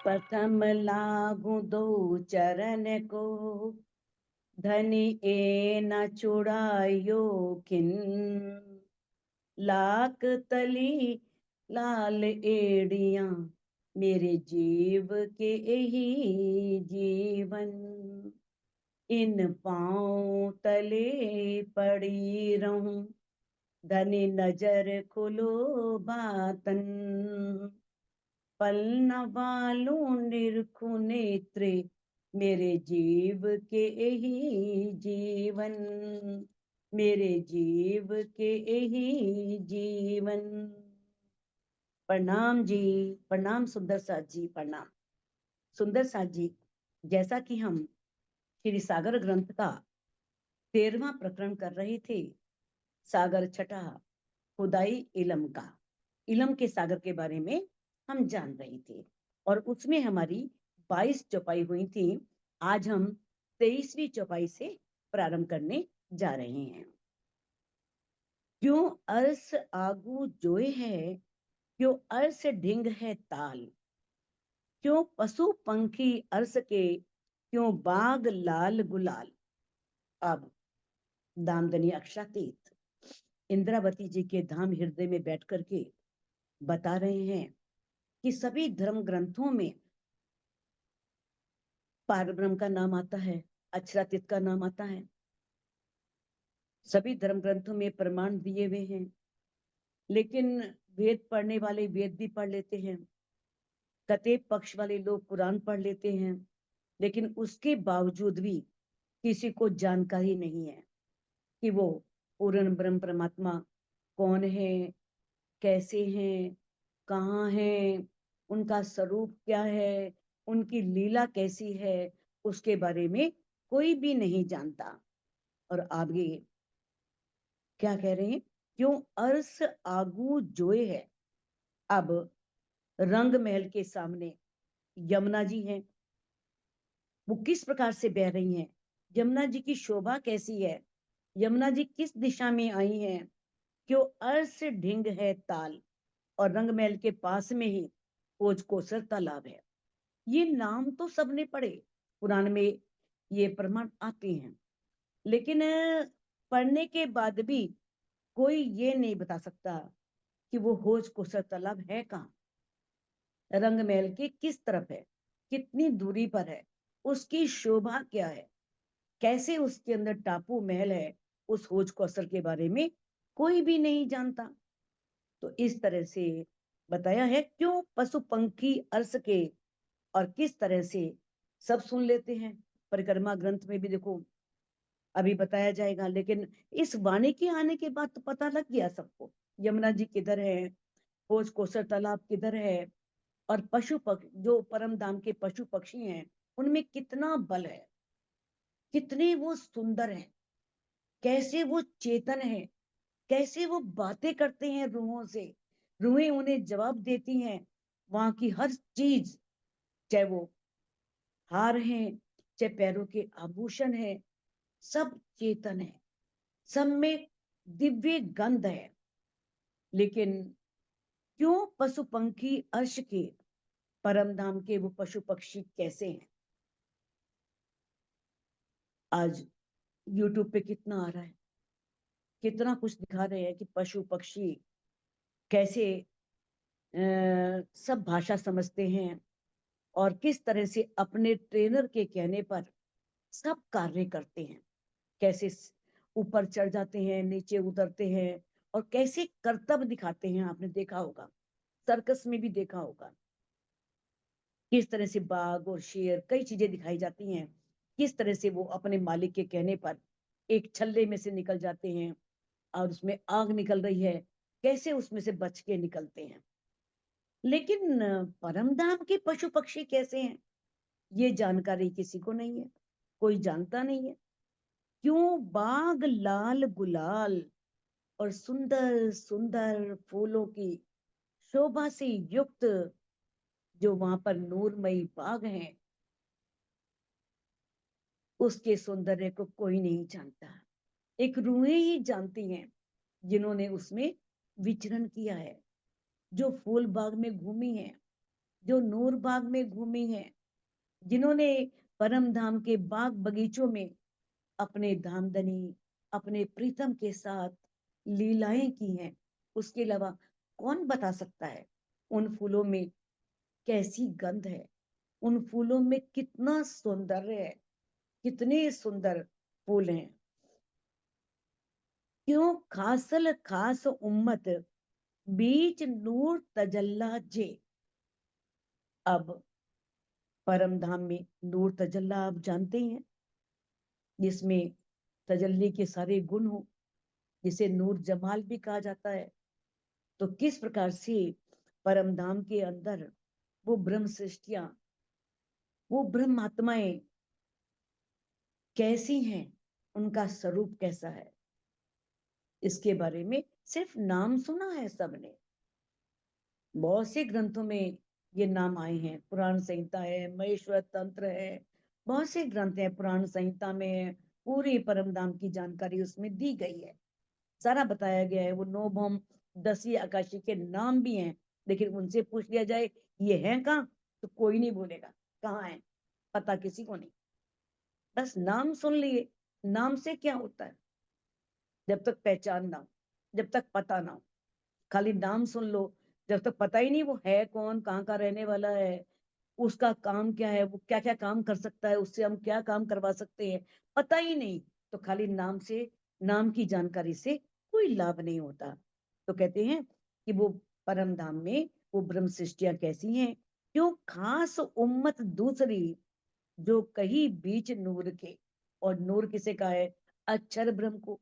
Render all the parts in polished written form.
प्रथम लागू दो चरण को, धनी ए न छुड़ायो किन। लाख तली लाल एड़ियां, मेरे जीव के यही जीवन। इन पांव तले पड़ी रहूं, धनी नजर खुलो बातन। पल न बालूं निरखु नेत्रे, मेरे जीव के यही जीवन। मेरे जीव के यही जीवन। प्रणाम जी, प्रणाम सुंदर साथ जी, प्रणाम। सुंदर साथ जी, जैसा कि हम श्री सागर ग्रंथ का 13वां प्रकरण कर रहे थे, सागर छठा खुदाई इलम का, इलम के सागर के बारे में हम जान रहे थे और उसमें हमारी 22 चौपाई हुई थी। आज हम 23वीं चौपाई से प्रारंभ करने जा रहे हैं। क्यों अर्स आगू जोए है, क्यों अर्स ढिंग है ताल। क्यों पशु पंखी अर्स के, क्यों बाग लाल गुलाल। अब दामदनी अक्षातीत इंद्रावती जी के धाम हृदय में बैठ करके बता रहे हैं कि सभी धर्म ग्रंथों में पारब्रह्म का नाम आता है, अक्षरातीत का नाम आता है। सभी धर्म ग्रंथों में प्रमाण दिए हुए हैं, लेकिन वेद पढ़ने वाले वेद भी पढ़ लेते हैं, कतेब पक्ष वाले लोग कुरान पढ़ लेते हैं, लेकिन उसके बावजूद भी किसी को जानकारी नहीं है कि वो पूर्ण ब्रह्म परमात्मा कौन है, कैसे हैं, कहाँ हैं, उनका स्वरूप क्या है, उनकी लीला कैसी है, उसके बारे में कोई भी नहीं जानता। और आगे क्या कह रहे हैं, क्यों अर्स आगू जोए है। अब रंग महल के सामने यमुना जी हैं, वो किस प्रकार से बह रही हैं, यमुना जी की शोभा कैसी है, यमुना जी किस दिशा में आई हैं। क्यों अर्स ढिंग है ताल, और रंग महल के पास में ही ओज कोसर तालाब है। ये नाम तो सबने पढ़े, पुराण में ये प्रमाण आते हैं, लेकिन पढ़ने के बाद भी कोई ये नहीं बता सकता कि वो होज कोसर तालाब है कहाँ, रंग महल के किस तरफ है, कितनी दूरी पर है, उसकी शोभा क्या है, कैसे उसके अंदर टापू महल है, उस होज कोसर के बारे में कोई भी नहीं जानता। तो इस तरह से बताया है, क्यों पशु पंखी अर्स के, और किस तरह से सब सुन लेते हैं। परिक्रमा ग्रंथ में भी देखो अभी बताया जाएगा, लेकिन इस वाणी के आने के बाद तो पता लग गया सबको, यमुना जी किधर है, होज कोसर तालाब किधर है, और पशु पक्षी जो परम धाम के पशु पक्षी हैं उनमें कितना बल है, कितने वो सुंदर हैं, कैसे वो चेतन है, कैसे वो बातें करते हैं रूहों से, रूहें उन्हें जवाब देती हैं। वहां की हर चीज, चाहे वो हार हैं, चाहे पैरों के आभूषण है, सब चेतन है, सब में दिव्य गंध है। लेकिन क्यों पशु पंखी अर्श के, परम धाम के वो पशु पक्षी कैसे हैं। आज यूट्यूब पे कितना आ रहा है, कितना कुछ दिखा रहे हैं कि पशु पक्षी कैसे सब भाषा समझते हैं और किस तरह से अपने ट्रेनर के कहने पर सब कार्य करते हैं, कैसे ऊपर चढ़ जाते हैं, नीचे उतरते हैं, और कैसे कर्तव्य दिखाते हैं। आपने देखा होगा, सर्कस में भी देखा होगा, किस तरह से बाघ और शेर कई चीजें दिखाई जाती हैं, किस तरह से वो अपने मालिक के कहने पर एक छल्ले में से निकल जाते हैं, और उसमें आग निकल रही है, कैसे उसमें से बच के निकलते हैं। लेकिन परम धाम के पशु पक्षी कैसे हैं, ये जानकारी किसी को नहीं है, कोई जानता नहीं है। क्यों बाग लाल गुलाल, और सुंदर सुंदर फूलों की शोभा से युक्त जो वहां पर नूरमयी बाग हैं, उसके सौंदर्य को कोई नहीं जानता। एक रूहें ही जानती हैं जिन्होंने उसमें विचरण किया है, जो फूल बाग में घूमी है, जो नूर बाग में घूमी है, जिन्होंने परम धाम के बाग बगीचों में अपने धामधनी, अपने प्रीतम के साथ लीलाएं की हैं। उसके अलावा कौन बता सकता है उन फूलों में कैसी गंध है, उन फूलों में कितना सौंदर्य है, कितने सुंदर फूल हैं। क्यों खासल खास उम्मत बीच नूर तजल्ला जे। अब परम धाम में नूर तजल्ला आप जानते हैं, जिसमें तजल्ली के सारे गुण हो, जिसे नूर जमाल भी कहा जाता है। तो किस प्रकार से परम धाम के अंदर वो ब्रह्म सृष्टियां, वो ब्रह्म आत्माएं कैसी हैं, उनका स्वरूप कैसा है, इसके बारे में सिर्फ नाम सुना है सबने। बहुत से ग्रंथों में ये नाम आए हैं, पुराण संहिता है, महेश्वर तंत्र है, बहुत से ग्रंथ हैं पुराण संहिता में, पूरी परम धाम की जानकारी उसमें दी गई है, सारा बताया गया है। वो नौ भौम 10 आकाशी के नाम भी हैं, लेकिन उनसे पूछ लिया जाए ये है कहाँ, तो कोई नहीं बोलेगा कहाँ है, पता किसी को नहीं। बस नाम सुन लिए, नाम से क्या होता है, जब तक पहचान ना हो, जब तक पता ना हो, खाली नाम सुन लो, जब तक पता ही नहीं वो है कौन, कहाँ का रहने वाला है, उसका काम क्या है, वो क्या क्या काम कर सकता है, उससे हम क्या काम करवा सकते हैं, पता ही नहीं, तो खाली नाम से, नाम की जानकारी से कोई लाभ नहीं होता। तो कहते हैं कि वो परम धाम में वो ब्रह्म सृष्टियां कैसी हैं, क्यों खास उम्मत दूसरी जो कहीं बीच नूर के। और नूर किसे कहा है, अक्षर ब्रह्म को।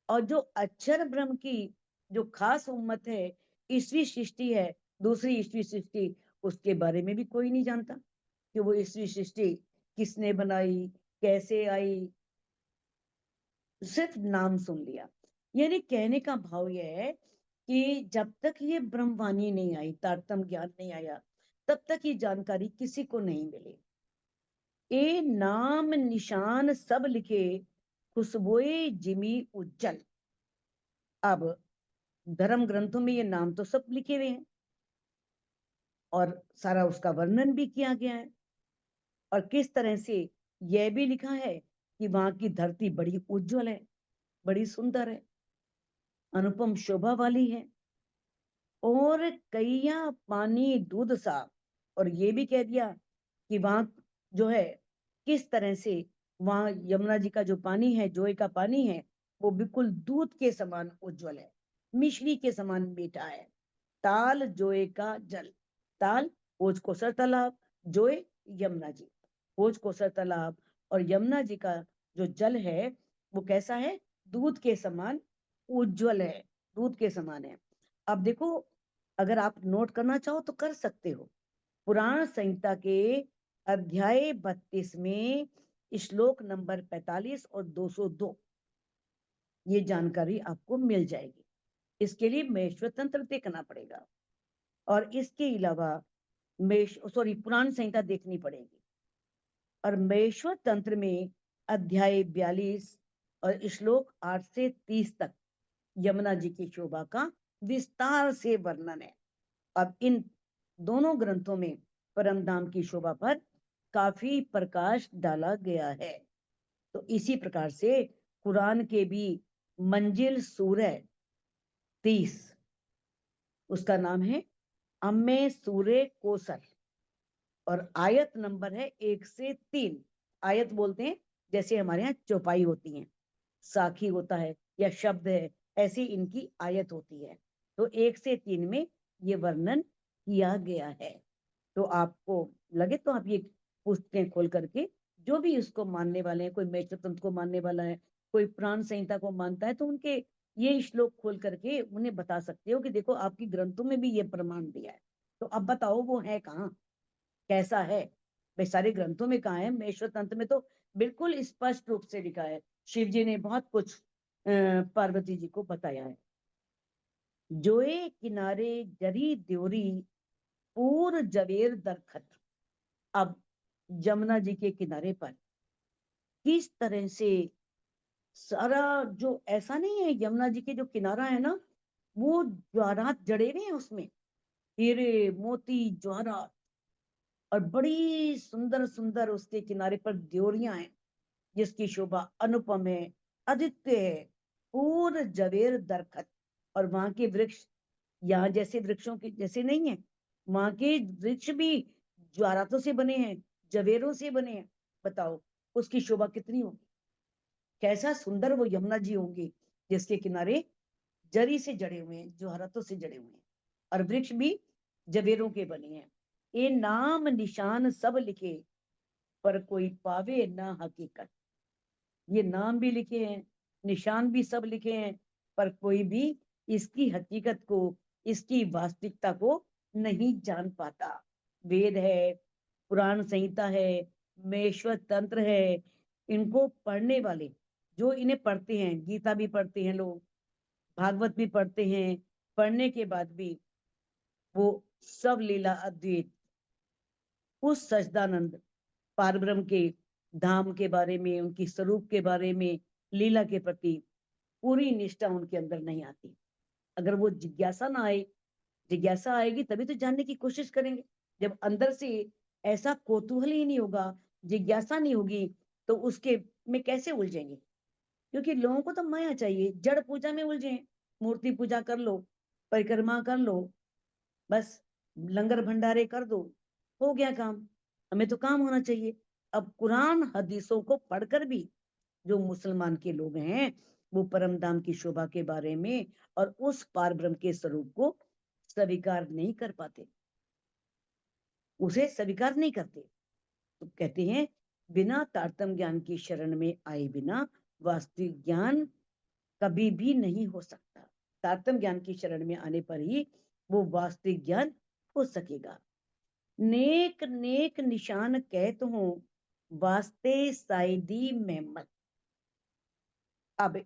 और जो अक्षर ब्रह्म की जो खास उम्मत है, ईसवी सृष्टि है, दूसरी ईसवी सृष्टि, उसके बारे में भी कोई नहीं जानता कि वो ईसवी सृष्टि किसने बनाई, कैसे आई, सिर्फ नाम सुन लिया। यानी कहने का भाव यह है कि जब तक ये ब्रह्मवाणी नहीं आई, तारतम ज्ञान नहीं आया, तब तक ये जानकारी किसी को नहीं मिली। ए नाम निशान सब लिखे, खुशबुए जिमी उज्जल। अब धर्म ग्रंथों में ये नाम तो सब लिखे हुए हैं और सारा उसका वर्णन भी किया गया है, और किस तरह से यह भी लिखा है कि वहां की धरती बड़ी उज्जवल है, बड़ी सुंदर है, अनुपम शोभा वाली है, और कैया पानी दूध सा। और ये भी कह दिया कि वहां जो है किस तरह से, वहां यमुना जी का जो पानी है, जोए का पानी है, वो बिल्कुल दूध के समान उज्जवल है, मिश्री के समान मीठा है। ताल जोए का जल, ताल भोज कोसर तालाब, जोए यमुना जी, भोज कोसर तालाब और यमुना जी का जो जल है वो कैसा है, दूध के समान उज्जवल है, दूध के समान है। अब देखो, अगर आप नोट करना चाहो तो कर सकते हो, पुराण संहिता के अध्याय 32 में श्लोक नंबर 45 और 202 ये जानकारी आपको मिल जाएगी। इसके लिए महेश्वर तंत्र देखना पड़ेगा, और इसके अलावा पुराण संहिता देखनी पड़ेगी। और महेश्वर तंत्र में अध्याय 42 और श्लोक 8 से 30 तक यमुना जी की शोभा का विस्तार से वर्णन है। अब इन दोनों ग्रंथों में परम धाम की शोभा पर काफी प्रकाश डाला गया है। तो इसी प्रकार से कुरान के भी मंजिल सूरह 30, उसका नाम है अम्मे सूरे कोसर, और आयत नंबर है 1 से 3। आयत बोलते हैं जैसे हमारे यहाँ चौपाई होती है, साखी होता है या शब्द है, ऐसी इनकी आयत होती है। तो 1 से 3 में ये वर्णन किया गया है। तो आपको लगे तो आप ये पुस्तकें खोल करके, जो भी इसको मानने वाले हैं, कोई मैत्र तंत्र को मानने वाला है, कोई प्राण संहिता को मानता है, तो उनके ये श्लोक खोल करके उन्हें बता सकते हो कि देखो आपकी ग्रंथों में भी ये प्रमाण दिया है, तो अब बताओ वो है कहाँ, कैसा है। भाई सारे ग्रंथों में कहाँ है, महेश्वर तंत्र में तो बिल्कुल स्पष्ट रूप से लिखा है, शिव जी ने बहुत कुछ पार्वती जी को बताया है। जोए किनारे जरी द्योरी, पूर जवेर दरखत। अब यमुना जी के किनारे पर किस तरह से सारा जो ऐसा नहीं है, यमुना जी के जो किनारा है ना, वो ज्वारात जड़े हुए हैं उसमें, हीरे मोती ज्वारात, और बड़ी सुंदर सुंदर उसके किनारे पर द्योरियां हैं, जिसकी शोभा अनुपम है, अद्वितीय है, पूर्ण जवेर दरखत। और वहां के वृक्ष यहाँ जैसे वृक्षों के जैसे नहीं है, वहां के वृक्ष भी ज्वारातों से बने हैं, जवेरों से बने हैं। बताओ उसकी शोभा कितनी होगी, कैसा सुंदर वो यमुना जी होंगे, जिसके किनारे जरी से जड़े हुए हैं, ज्वारातों से जड़े हुए हैं, और वृक्ष भी जवेरों के बने हैं। ये नाम निशान सब लिखे, पर कोई पावे ना हकीकत। ये नाम भी लिखे हैं, निशान भी सब लिखे हैं, पर कोई भी इसकी हकीकत को, इसकी वास्तविकता को नहीं जान पाता। वेद है, पुराण संहिता है, महेश्वर तंत्र है, इनको पढ़ने वाले, जो इन्हें पढ़ते हैं, गीता भी पढ़ते हैं लोग, भागवत भी पढ़ते हैं, पढ़ने के बाद भी वो सब लीला अद्वैत, उस सच्चिदानंद पारब्रह्म के धाम के बारे में, उनकी स्वरूप के बारे में, लीला के प्रति पूरी निष्ठा उनके अंदर नहीं आती। अगर वो जिज्ञासा ना आए, जिज्ञासा आएगी तभी तो जानने की कोशिश करेंगे। जब अंदर से ऐसा कौतूहल ही नहीं होगा, जिज्ञासा नहीं होगी, तो उसके में कैसे उलझेंगे? क्योंकि लोगों को तो माया चाहिए, जड़ पूजा में उलझे, मूर्ति पूजा कर लो, परिक्रमा कर लो, बस लंगर भंडारे कर दो, हो गया काम। हमें तो काम होना चाहिए। अब कुरान हदीसों को पढ़कर भी जो मुसलमान के लोग हैं, वो परम धाम की शोभा के बारे में और उस पार ब्रह्म के स्वरूप को स्वीकार नहीं कर पाते, उसे स्वीकार नहीं करते। तो कहते हैं, बिना तारतम ज्ञान की शरण में आए बिना वास्तविक ज्ञान कभी भी नहीं हो सकता। तारतम ज्ञान की शरण में आने पर ही वो वास्तविक ज्ञान हो सकेगा। नेक नेक निशान कहत हूं, वास्ते साइदी मेहमत। अब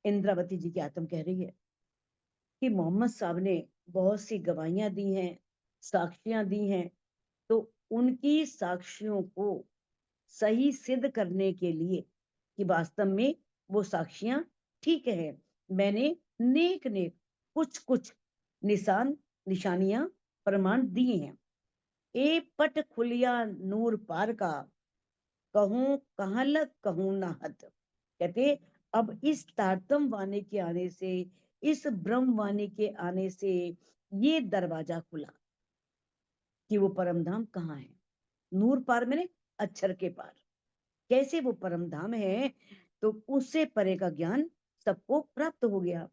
इंद्रावती जी की आत्म कह रही है कि मोहम्मद साहब ने बहुत सी गवाहियां दी हैं, साक्षियां दी हैं, तो उनकी साक्षियों को सही सिद्ध करने के लिए कि वास्तव में वो साक्षियां ठीक है, मैंने नेक नेक कुछ कुछ निशान, निशानियां, प्रमाण दिए हैं। ए पट खुलिया नूर पार का, कहूं कहां लग कहूं ना हद। कहते अब इस तारतम वाणी के आने से, इस ब्रह्म वाणी के आने से ये दरवाजा खुला कि वो परम धाम कहाँ है। नूर पार मैंने अक्षर के पार, कैसे वो परम धाम है, तो उससे परे का ज्ञान सबको प्राप्त हो गया।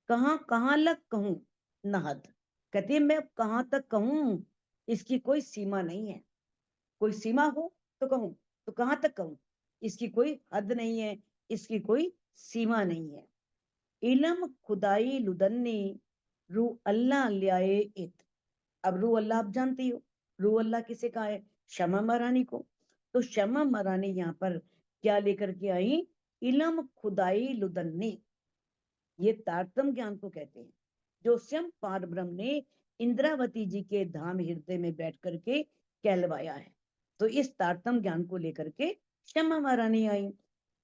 कहाँ लग कहूं नहद। कहते मैं कहां तक कहूं, इसकी कोई सीमा नहीं है। कोई सीमा हो तो कहूं, तो कहां तक कहूं, इसकी कोई हद नहीं है, इसकी कोई सीमा नहीं है। इलम खुदाई लुदन्नी, रू अल्लाह ल्याए इत। अब रू अल्लाह आप जानती हो, रू अल्लाह किसे कहा है? शमा महारानी को। तो शमा महारानी यहाँ पर क्या लेकर के आई? इलम खुदाई लुदन्नी, ये तारतम ज्ञान को कहते हैं, जो स्वयं पार ब्रह्म ने इंद्रावती जी के धाम हृदय में बैठ करके कहलवाया है। तो इस तारतम ज्ञान को लेकर के शमा महारानी आई।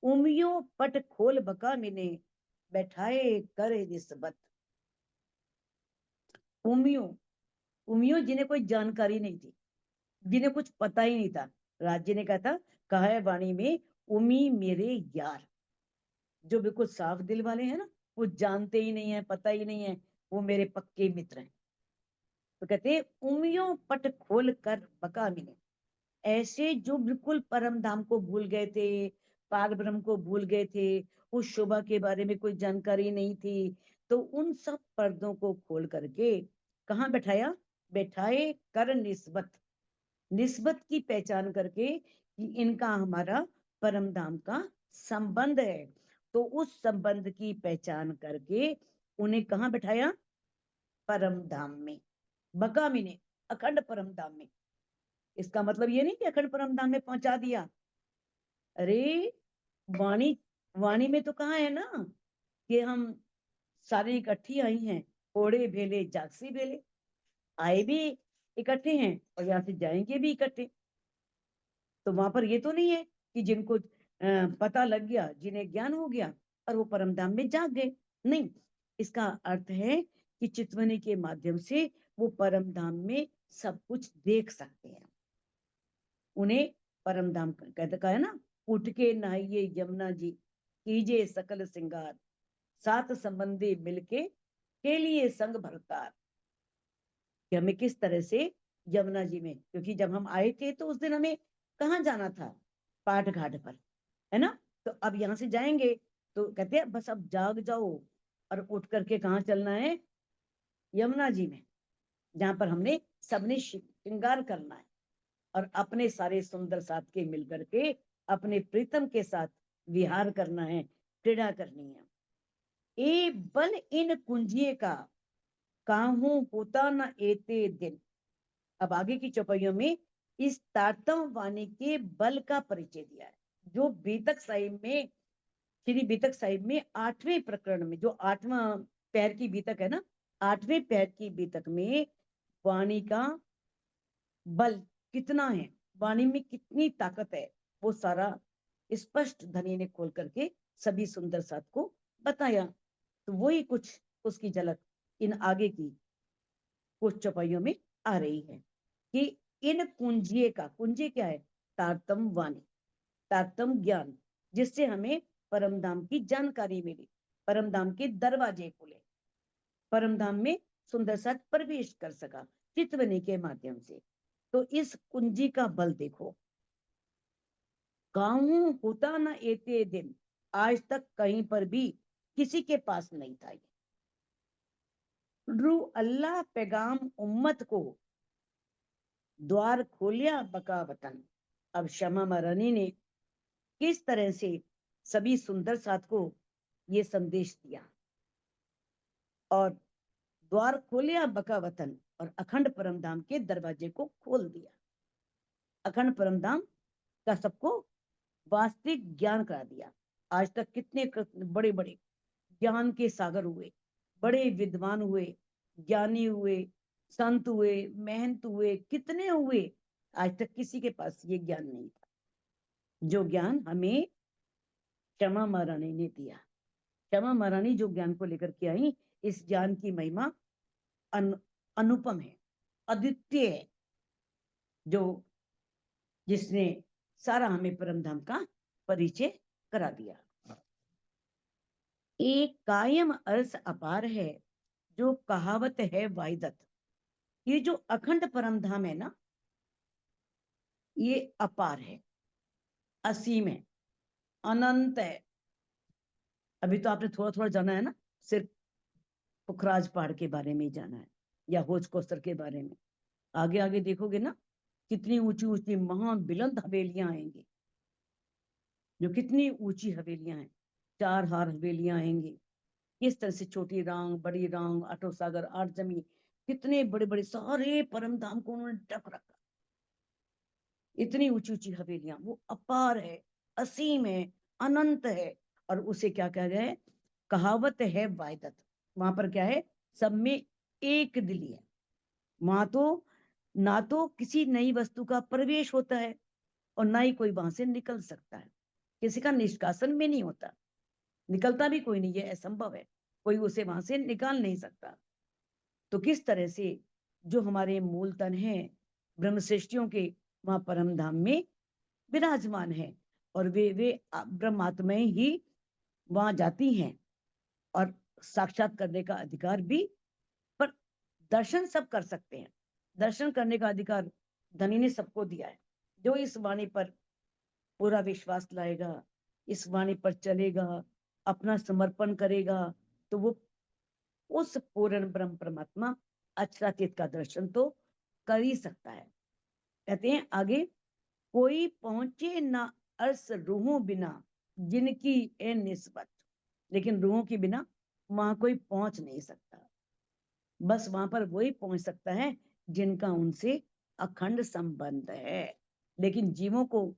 उमियो पट खोल बका मिने, बैठाए करे निस्बत। उमियो, उमियो जिन्हें कोई जानकारी नहीं थी, जिन्हें कुछ पता ही नहीं था, राज्य ने कहा था, कहा है वाणी में, उमी मेरे यार। जो बिल्कुल साफ दिल वाले हैं ना, वो जानते ही नहीं है, पता ही नहीं है, वो मेरे पक्के मित्र हैं। तो कहते हैं उमियों पट खोल कर बका मिले, ऐसे जो बिल्कुल परम धाम को भूल गए थे, पार ब्रह्म को भूल गए थे, उस शोभा के बारे में कोई जानकारी नहीं थी, तो उन सब पर्दों को खोल करके कहाँ बैठाया? बैठाए कर निस्बत, निस्बत की पहचान करके कि इनका हमारा परम धाम का संबंध है। तो उस संबंध की पहचान करके उन्हें कहाँ बैठाया? परम धाम में, बकामी ने, अखंड परम धाम में। इसका मतलब ये नहीं कि अखंड परम धाम में पहुंचा दिया। अरे वाणी, वाणी में तो कहा है ना कि हम सारे इकट्ठी आई हैं, ओढ़े भेले जागसी भेले, आए भी इकट्ठे हैं और यहाँ से जाएंगे भी इकट्ठे। तो वहां पर ये तो नहीं है कि जिनको पता लग गया, जिन्हें ज्ञान हो गया और वो परम धाम में जाग गए। नहीं, इसका अर्थ है कि चितवनी के माध्यम से वो परम धाम में सब कुछ देख सकते हैं। उन्हें परम धाम कहते कहा है ना, उठ के नहाइए यमुना जी, कीजिए सकल श्रृंगार, सात संबंधी मिलके के लिए संग भरतार। कि हमें किस तरह से यमुना जी में, क्योंकि जब हम आए थे तो उस दिन हमें कहाँ जाना था, पाठ घाट पर, है ना। तो अब यहाँ से जाएंगे तो कहते हैं बस अब जाग जाओ और उठ करके कहाँ चलना है, यमुना जी में, जहाँ पर हमने सबने श्रृंगार करना है और अपने सारे सुंदर साथ के मिलकर के अपने प्रीतम के साथ विहार करना है, क्रीड़ा करनी है। ए बल इन कुंजिए का, काहू होता न एते दिन। अब आगे की चौपाइयों में इस तारतम वाणी के बल का परिचय दिया है, जो बीतक साहिब में, श्री बीतक साहिब में 8वें प्रकरण में, जो 8वां पैर की बीतक है ना, 8वें पैर की बीतक में वाणी का बल कितना है, वाणी में कितनी ताकत है, वो सारा स्पष्ट धनी ने खोल करके सभी सुंदर साथ को बताया। तो वही कुछ उसकी झलक इन आगे की कुछ चौपाइयों में आ रही है कि इन कुंजिए का, कुंजी क्या है, तारतम वाणी, तारतम ज्ञान, जिससे हमें परम धाम की जानकारी मिली, परम धाम के दरवाजे खुले, परम धाम में सुंदर साथ प्रवेश कर सका चितवनी के माध्यम से। तो इस कुंजी का बल देखो, काहू होता ना एते दिन, आज तक कहीं पर भी किसी के पास नहीं था। रू अल्लाह पैगाम उम्मत को द्वार खोलिया बका वतन। अब शमा महारानी ने किस तरह से सभी सुंदर साथ को ये संदेश दिया और द्वार खोलिया बका वतन, और अखंड परमधाम के दरवाजे को खोल दिया। अखंड परमधाम का सबको वास्तविक ज्ञान करा दिया। आज तक कितने बड़े बड़े ज्ञान के सागर हुए, बड़े विद्वान हुए, ज्ञानी हुए, संत हुए, महंत हुए, कितने हुए, आज तक किसी के पास ये ज्ञान नहीं था जो ज्ञान हमें क्षमा महारानी ने दिया। क्षमा महारानी जो ज्ञान को लेकर के आई, इस ज्ञान की महिमा अनुपम है, अद्वितीय है, जो जिसने सारा हमें परमधाम का परिचय करा दिया। एक कायम अर्थ अपार है, जो कहावत है वाहिदत। ये जो अखंड परमधाम है ना, ये अपार है, असीम है, अनंत है। अभी तो आपने थोड़ा थोड़ा जाना है ना, सिर्फ पुखराज पहाड़ के बारे में ही जाना है या होज कोस्तर के बारे में। आगे आगे देखोगे ना, कितनी ऊंची ऊंची महाबिलंद हवेलियां आएंगी, जो कितनी ऊंची हवेलियां हैं, 4 हार हवेलियां आएंगी। किस तरह से छोटी रांग, बड़ी रांग, आठो सागर, 8 जमी, कितने बड़े बड़े सारे परम धाम को उन्होंने ढक रखा। इतनी ऊंची ऊंची हवेलियां, वो अपार है, असीम है, अनंत है। और उसे क्या कह गया है, कहावत है वाहिदत। वहां पर क्या है, सब में एक दिली है। वहां तो ना तो किसी नई वस्तु का प्रवेश होता है और ना ही कोई वहां से निकल सकता है। किसी का निष्कासन भी नहीं होता, निकलता भी कोई नहीं, ये असंभव है, कोई उसे वहां से निकाल नहीं सकता। तो किस तरह से जो हमारे मूल तन है ब्रह्मश्रेष्ठियों के, वहां परम धाम में विराजमान है और वे ब्रह्मात्माएं ही वहां जाती हैं और साक्षात करने का अधिकार भी, पर दर्शन सब कर सकते हैं। दर्शन करने का अधिकार धनी ने सबको दिया है। जो इस वाणी पर पूरा विश्वास लाएगा, इस वाणी पर चलेगा, अपना समर्पण करेगा, तो वो उस पूर्ण ब्रह्म परमात्मा अक्षरातीत का दर्शन तो कर ही सकता है। कहते हैं आगे, कोई पहुंचे ना अर्स रूहों बिना, जिनकी ए निस्बत। लेकिन रूहों के बिना वहां कोई पहुंच नहीं सकता, बस वहां पर वही पहुंच सकता है जिनका उनसे अखंड संबंध है। लेकिन जीवों को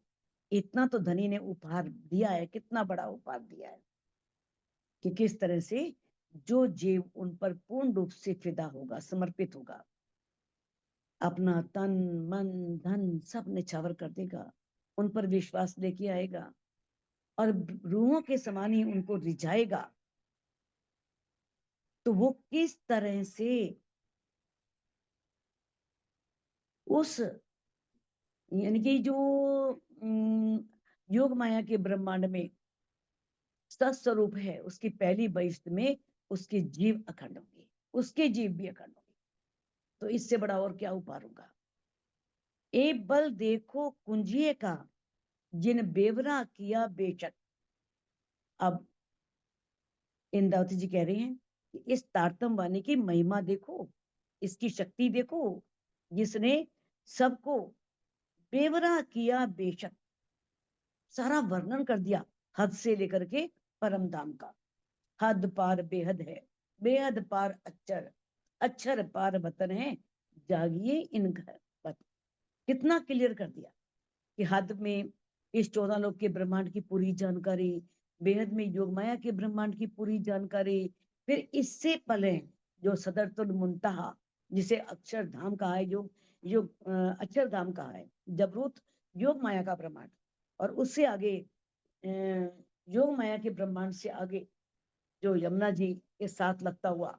इतना तो धनी ने उपहार दिया है, कितना बड़ा उपहार दिया है कि किस तरह से जो जीव उन पर पूर्ण रूप से फिदा होगा, समर्पित होगा, अपना तन मन धन सब निछावर कर देगा, उन पर विश्वास लेके आएगा, और रूहों के समान ही उनको रिझाएगा, तो वो किस तरह से उस यानी कि जो योग माया के ब्रह्मांड में सत्स्वरूप है, उसकी पहली बहिष्ठ में उसके जीव अखंड होंगे, उसके जीव भी अखंड होंगे। तो इससे बड़ा और क्या उपहार होगा। ए बल देखो कुंजिए का, जिन बेवरा किया बेशक। अब इंद्रावती जी कह रहे हैं कि इस तारतम वाणी की महिमा देखो, इसकी शक्ति देखो, जिसने सबको बेवरा किया बेशक, सारा वर्णन कर दिया हद से लेकर के परम धाम का। हद पार बेहद है, बेहद पार अक्षर, अक्षर पार वतन है, जागिए इन घर वतन। कितना क्लियर कर दिया कि हद में इस 14 लोक के ब्रह्मांड की पूरी जानकारी, बेहद में योग माया के ब्रह्मांड की पूरी जानकारी, फिर इससे पले जो सदरतुल मुंतहा, जिसे अक्षरधाम कहा है, योग अक्षरधाम कहा है, जबरूत योग माया का ब्रह्मांड, और उससे आगे योग माया के ब्रह्मांड से आगे जो यमुना जी के साथ लगता हुआ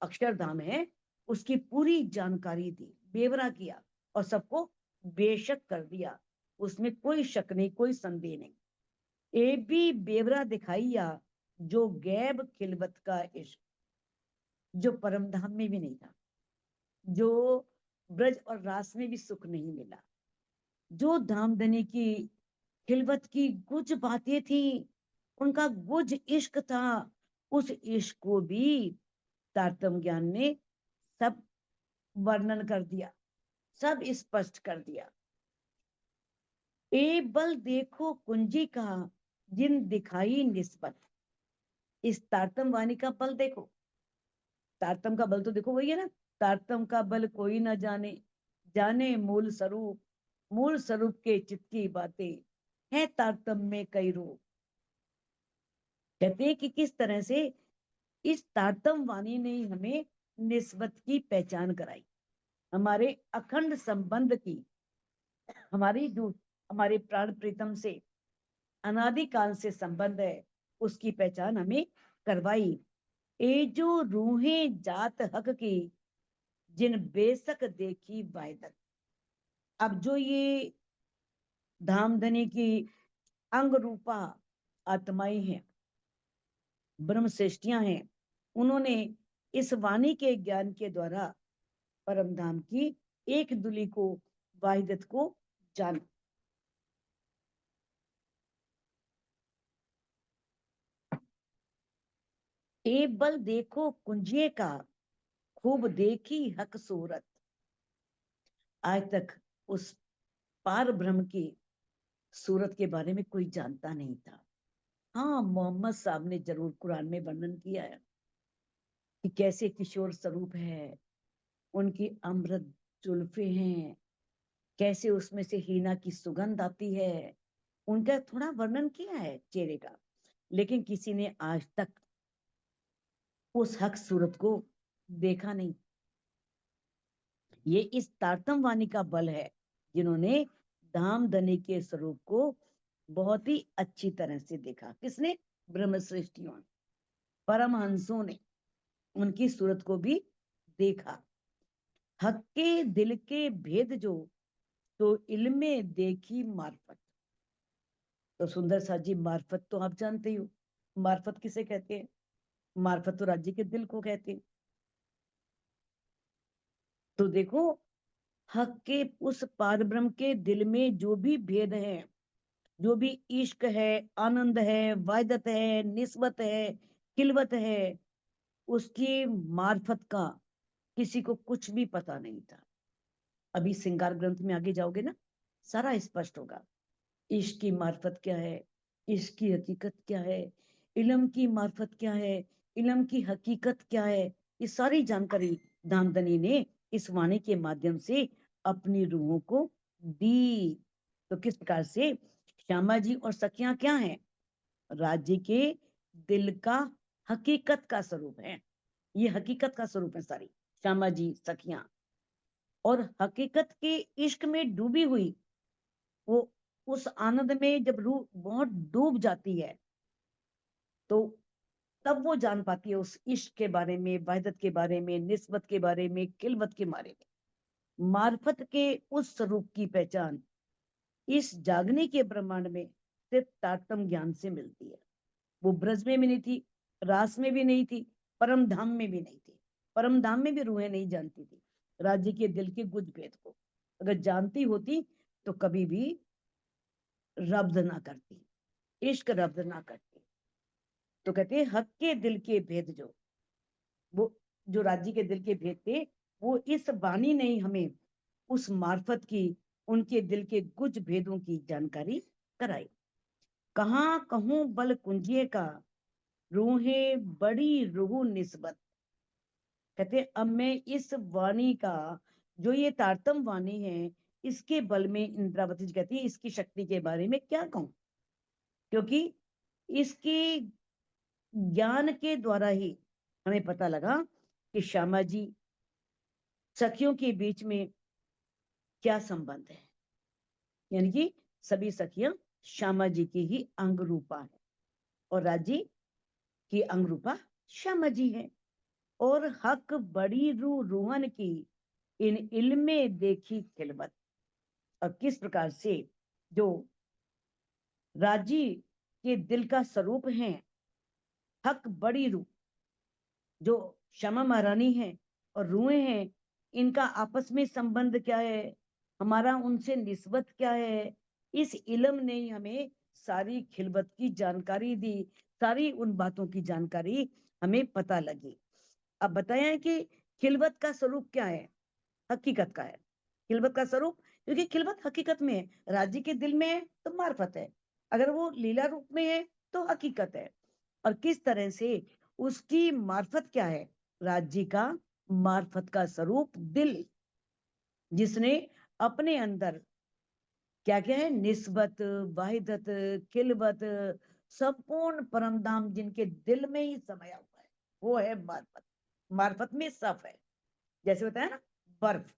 अक्षरधाम है, उसकी पूरी जानकारी दी, बेवरा किया और सबको बेशक कर दिया। उसमें कोई शक नहीं, कोई संदेह नहीं। ए भी बेवरा दिखाइया, जो गैब खिलवत का इश्क, जो परम धाम में भी नहीं था, जो ब्रज और रास में भी सुख नहीं मिला, जो धामधनी की खिलवत की गुज बातें थी, उनका गुज इश्क था, उस इश्क को भी तारतम ज्ञान ने सब वर्णन कर दिया, सब स्पष्ट कर दिया। ए बल देखो कुंजी का, जिन दिखाई निस्बत। इस तारतम वाणी का बल देखो, तारतम का बल तो देखो वही है ना, तारतम का बल कोई ना जाने, जाने मूल स्वरूप, मूल स्वरूप के चित्त की बातें है तारतम में कई रूप। कहते हैं कि किस तरह से इस तारतम वाणी ने हमें निस्बत की पहचान कराई, हमारे अखंड संबंध की, हमारी जो हमारे प्राण प्रीतम से अनादिकाल से संबंध है, उसकी पहचान हमें करवाई। ए जो रूहें जात हक की, जिन बेसक देखी वायदत। अब जो ये धामधनी की अंग रूपा आत्माएं हैं, ब्रह्म श्रेष्ठियां हैं, उन्होंने इस वाणी के ज्ञान के द्वारा परम धाम की एक दुली को, वाहिदत को जाना। ए बल देखो कुंजिए का, खूब देखी हक सूरत। आज तक उस पार ब्रह्म की सूरत के बारे में कोई जानता नहीं था। हाँ, मोहम्मद साहब ने जरूर कुरान में वर्णन किया है कि कैसे किशोर स्वरूप है, उनकी अमृत जुल्फे हैं, कैसे उसमें से हीना की सुगंध आती है, उनका थोड़ा वर्णन किया है चेहरे का, लेकिन किसी ने आज तक उस हक सूरत को देखा नहीं। ये इस तारतम वाणी का बल है, जिन्होंने धामधनी के स्वरूप को बहुत ही अच्छी तरह से देखा। किसने? ब्रह्म सृष्टियों, परमहंसों ने उनकी सूरत को भी देखा। हक के दिल के भेद जो, तो इल्मे देखी मार्फत। तो सुंदर सा जी, मार्फत तो आप जानते ही हो, मार्फत किसे कहते हैं? मार्फत तो राज्य के दिल को कहते हैं। तो देखो, हक के उस पार ब्रह्म के दिल में जो भी भेद है, जो भी इश्क है, आनंद है, वायदत है, निस्बत है, किलवत है, उसकी मार्फत का किसी को कुछ भी पता नहीं था। अभी श्रृंगार ग्रंथ में आगे जाओगे ना, सारा स्पष्ट होगा। इश्क की मार्फत क्या है, इश्क की हकीकत क्या है, इल्म की मार्फत क्या है, इल्म की हकीकत क्या है, ये सारी जानकारी धामधनी ने इस वाणी के माध्यम से अपनी रूहों को दी। तो किस प्रकार से श्यामा जी और सखियां क्या हैं? राज्य के दिल का हकीकत का स्वरूप है, ये हकीकत का स्वरूप है सारी श्यामा जी सखियां। और हकीकत के इश्क में डूबी हुई वो उस आनंद में जब रूह बहुत डूब जाती है तो तब वो जान पाती है उस इश्क के बारे में, वहदत के बारे में, निस्बत के बारे में, खिलवत के बारे में। मार्फत के उस स्वरूप की पहचान इस जागने के ब्रह्मांड में सिर्फ तारतम ज्ञान से मिलती है। वो ब्रज में भी नहीं थी, रास में भी नहीं थी, परम धाम में भी नहीं थी। परम धाम में भी रूहें नहीं जानती थी राज्य के दिल के गुज भेद को। अगर जानती होती तो कभी भी रब्द ना करती, इश्क रब्द ना करती। तो कहते हैं हक के दिल के भेद वो जो राज्य के दिल के भेद थे, वो इस वाणी ने हमें उस मार्फत की, उनके दिल के कुछ भेदों की जानकारी कराई। कहाँ कहूं बल कुंजिए का, रूहें बड़ी रूह निस्बत। कहते अब मैं इस वाणी का, जो ये तारतम वाणी है, इसके बल में, इंद्रावती जी कहती है, इसकी शक्ति के बारे में क्या कहूं, क्योंकि इसके ज्ञान के द्वारा ही हमें पता लगा कि श्यामा जी सखियों के बीच में क्या संबंध है। यानी कि सभी सखियां श्यामा जी की ही अंग रूपा है और राजी की अंग रूपा श्यामा जी है। और हक बड़ी रूह रूहन की इन इल्मे देखी खिलवत। और किस प्रकार से जो राजी के दिल का स्वरूप है, हक बड़ी रूह, जो श्यामा महारानी है और रूहें हैं, इनका आपस में संबंध क्या है, हमारा उनसे निस्बत क्या है, इस इल्म ने हमें सारी खिलवत की जानकारी दी, सारी उन बातों की जानकारी हमें पता लगी। अब बताया कि खिलवत का स्वरूप क्या है, हकीकत का है खिलवत का स्वरूप, क्योंकि खिलवत हकीकत में है, राज्य के दिल में है तो मार्फत है, अगर वो लीला रूप में है तो हकीकत है। और किस तरह से उसकी मार्फत क्या है, राज्य का मार्फत का स्वरूप दिल, जिसने अपने अंदर क्या क्या है, निस्बत, वाहिदत, खिलवत, संपूर्ण परमधाम जिनके दिल में ही समाया हुआ है, वो है मार्फत। मार्फत में सफ है, जैसे होता है ना बर्फ,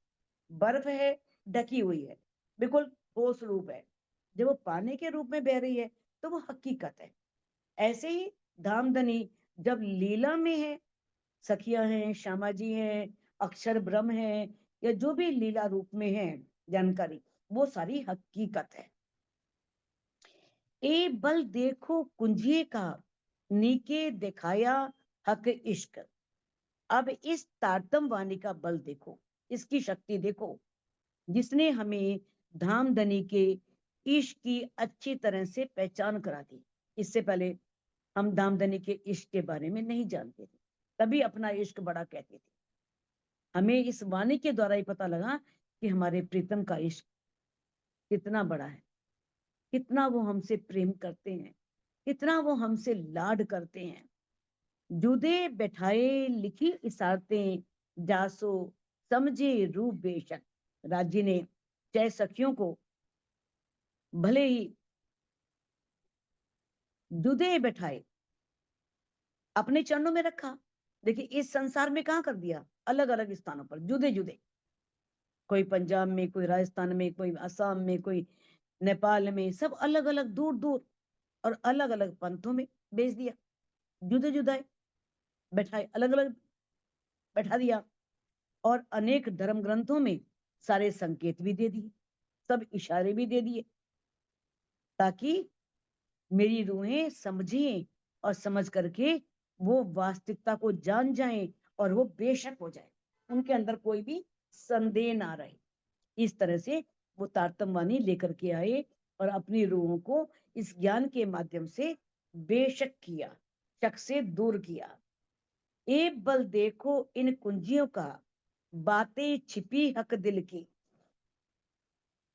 बर्फ है, ढकी हुई है, बिल्कुल ठोस रूप है, जब वो पानी के रूप में बह रही है तो वो हकीकत है। ऐसे ही धामधनी जब लीला में है, सखियां हैं, श्यामा जी हैं, अक्षर ब्रह्म है, या जो भी लीला रूप में है जानकारी, वो सारी हकीकत है। ए बल देखो कुंजिए का, नीके दिखाया हक इश्क। अब इस तारतम वाणी का बल देखो, इसकी शक्ति देखो, जिसने हमें धामधनी के इश्क की अच्छी तरह से पहचान करा दी। इससे पहले हम धामधनी के इश्क के बारे में नहीं जानते थे, तभी अपना इश्क बड़ा कहते थे। हमें इस वाणी के द्वारा ही पता लगा कि हमारे प्रीतम का इश्क कितना बड़ा है, कितना वो हमसे प्रेम करते हैं, कितना वो हमसे लाड करते हैं। जुदे बैठाए लिखी इसारतें, जासो समझे रूप बेशक। राज्य ने चाहे सखियों को भले ही जुदे बैठाए, अपने चरणों में रखा। देखिए इस संसार में कहाँ कर दिया, अलग अलग स्थानों पर जुदे जुदे, कोई पंजाब में, कोई राजस्थान में, कोई असम में, कोई नेपाल में, सब अलग अलग दूर दूर और अलग अलग पंथों में भेज दिया। जुदे जुदाए बैठाए, अलग अलग बैठा दिया। और अनेक धर्म ग्रंथों में सारे संकेत भी दे दिए, सब इशारे भी दे दिए, ताकि मेरी रूहें समझें और समझ करके वो वास्तविकता को जान जाएं और वो बेशक हो जाए, उनके अंदर कोई भी संदेह ना रहे। इस तरह से वो तारतम वाणी लेकर के आए और अपनी रूहों को इस ज्ञान के माध्यम से बेशक किया, शक से दूर किया। एक बल देखो इन कुंजियों का, बातें छिपी हक दिल की।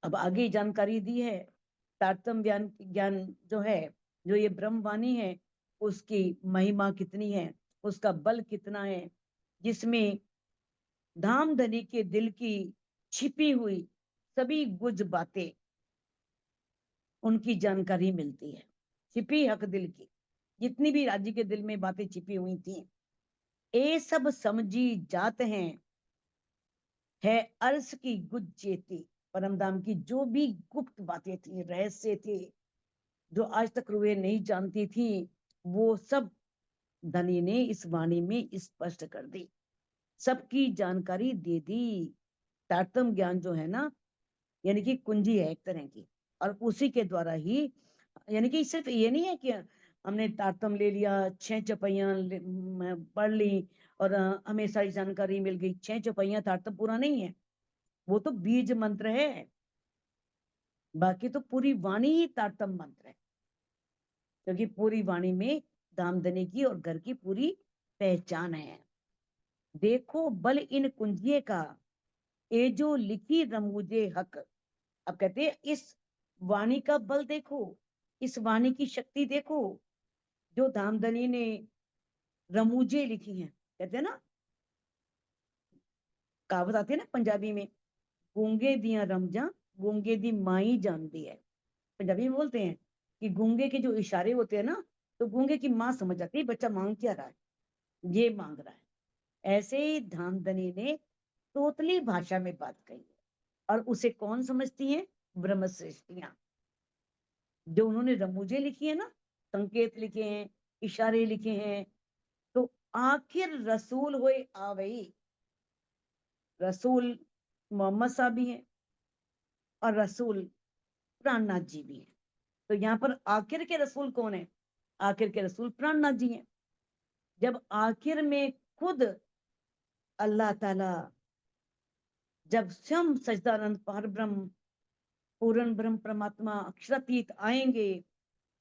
अब आगे जानकारी दी है, तारतम ज्ञान ज्ञान जो है, जो ये ब्रह्मवाणी है, उसकी महिमा कितनी है, उसका बल कितना है, जिसमें धामधनी के दिल की छिपी हुई सभी गुज बातें, उनकी जानकारी मिलती है। छिपी हक दिल की, जितनी भी राज्य के दिल में बातें छिपी हुई थी, ए सब समझी जात हैं, है अर्श की गुज जेती। परमधाम की जो भी गुप्त बातें थी, रहस्य थे, जो आज तक रूहे नहीं जानती थी, वो सब धनी ने इस वाणी में स्पष्ट कर दी, सबकी जानकारी दे दी। तारतम ज्ञान जो है ना, यानी कि कुंजी है एक तरह की, और उसी के द्वारा ही, यानी कि सिर्फ ये नहीं है कि हमने तारतम ले लिया, 6 चौपाइयां पढ़ ली और हमें सारी जानकारी मिल गई। 6 चौपाइयां तारतम पूरा नहीं है, वो तो बीज मंत्र है, बाकी तो पूरी वाणी ही तारतम मंत्र है, क्योंकि पूरी वाणी में धामधनी की और घर की पूरी पहचान है। देखो बल इन कुंजिए का, ए जो लिखी रमूजे हक। अब कहते हैं इस वाणी का बल देखो, इस वाणी की शक्ति देखो, जो धामधनी ने रमूजे लिखी हैं। कहते हैं ना, कहावत आती है ना पंजाबी में, गूंगे दिया रमजा, गूंगे दी माई जानती है। पंजाबी में बोलते हैं कि गूंगे के जो इशारे होते हैं ना, तो गूंगे की माँ समझ जाती है बच्चा मांग क्या रहा है, ये मांग रहा है। ऐसे ही धामधनी ने तोतली भाषा में बात कही है, और उसे कौन समझती है? ब्रह्म सृष्टियां, जो उन्होंने रमूजे लिखी है ना, संकेत लिखे हैं, इशारे लिखे हैं। तो आखिर रसूल हुए आवई, रसूल मोहम्मद साहब भी हैं और रसूल प्राणनाथ जी भी हैं। तो यहाँ पर आखिर के रसूल कौन है? आखिर के रसूल प्राणनाथ जी हैं। जब आखिर में खुद अल्लाह ताला, जब स्वयं सच्चिदानंद पार ब्रह्म, पूर्ण ब्रह्म परमात्मा अक्षरातीत आएंगे,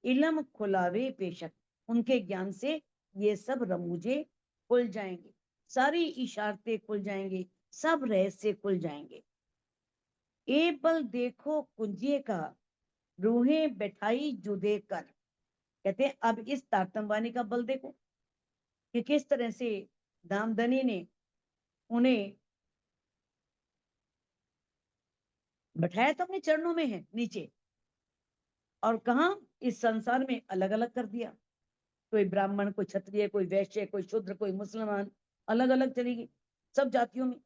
इलम खुलावे बेशक, उनके ज्ञान से ये सब रमूजे खुल जाएंगे, सारी इशारतें खुल जाएंगी, सब रहस्य खुल जाएंगे। ए बल देखो कुंजिए का, रूहें बैठाई जुदे कर। कहते हैं अब इस तारतम वाणी का बल देखो कि किस तरह से धामधनी ने उन्हें बैठाया, तो अपने चरणों में है नीचे, और कहा इस संसार में अलग अलग कर दिया। कोई ब्राह्मण, कोई क्षत्रिय, कोई वैश्य, कोई शूद्र, कोई मुसलमान, अलग अलग चलेगी सब जातियों में।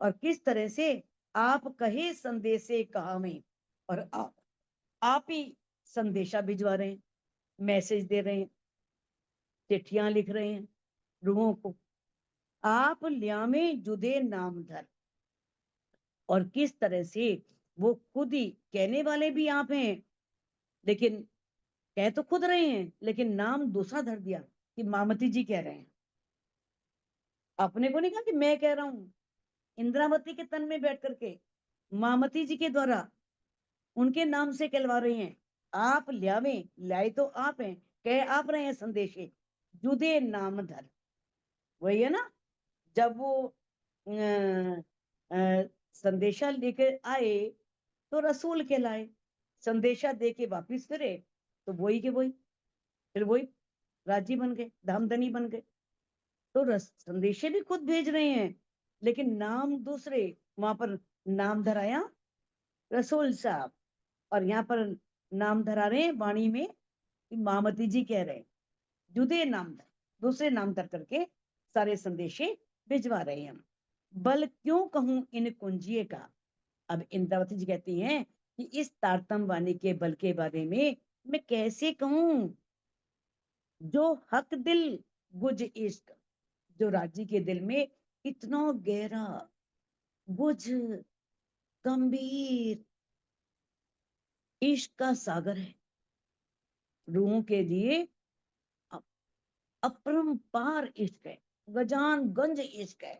और किस तरह से आप कहे संदेशे कहा में, और आप ही संदेशा भिजवा रहे हैं, मैसेज दे रहे हैं, चिट्ठियां लिख रहे हैं रूहों को। आप ल्यामे जुदे नाम धर, और किस तरह से वो खुद ही, कहने वाले भी आप हैं, लेकिन कह तो खुद रहे हैं, लेकिन नाम दूसरा धर दिया कि मामती जी कह रहे हैं। अपने को नहीं कहा कि मैं कह रहा हूं, इंद्रावती के तन में बैठ करके मामती जी के द्वारा उनके नाम से कहलवा रहे हैं। आप ल्यावे, ल्याए तो आप हैं, कह आप रहे हैं संदेशे, जुदे नाम धर। वही है ना, जब वो संदेशा लेकर आए तो रसूल कहलाए, संदेशा दे के वापिस फिरे तो वही के वही, फिर वही राजी बन गए, धामधनी बन गए। तो संदेशे भी खुद भेज रहे हैं, लेकिन नाम दूसरे। वहां पर नाम धराया रसूल साहब, और यहाँ पर नाम धरा रहे हैं वाणी में, मामती जी कह रहे हैं, जुदे नाम धर, दूसरे नाम धर करके सारे संदेशे भिजवा रहे हैं। बल क्यों कहूं इन कुंजिए का। अब इंद्रावती जी कहती हैं कि इस तारतम वाणी के बल के बारे में मैं कैसे कहूं, जो हक दिल गुज इश्क, जो राजी के दिल में इतना गहरा, गुज, गंभीर इश्क का सागर है, रूहों के लिए अपरंपार इश्क है, गजान गंज इश्क है।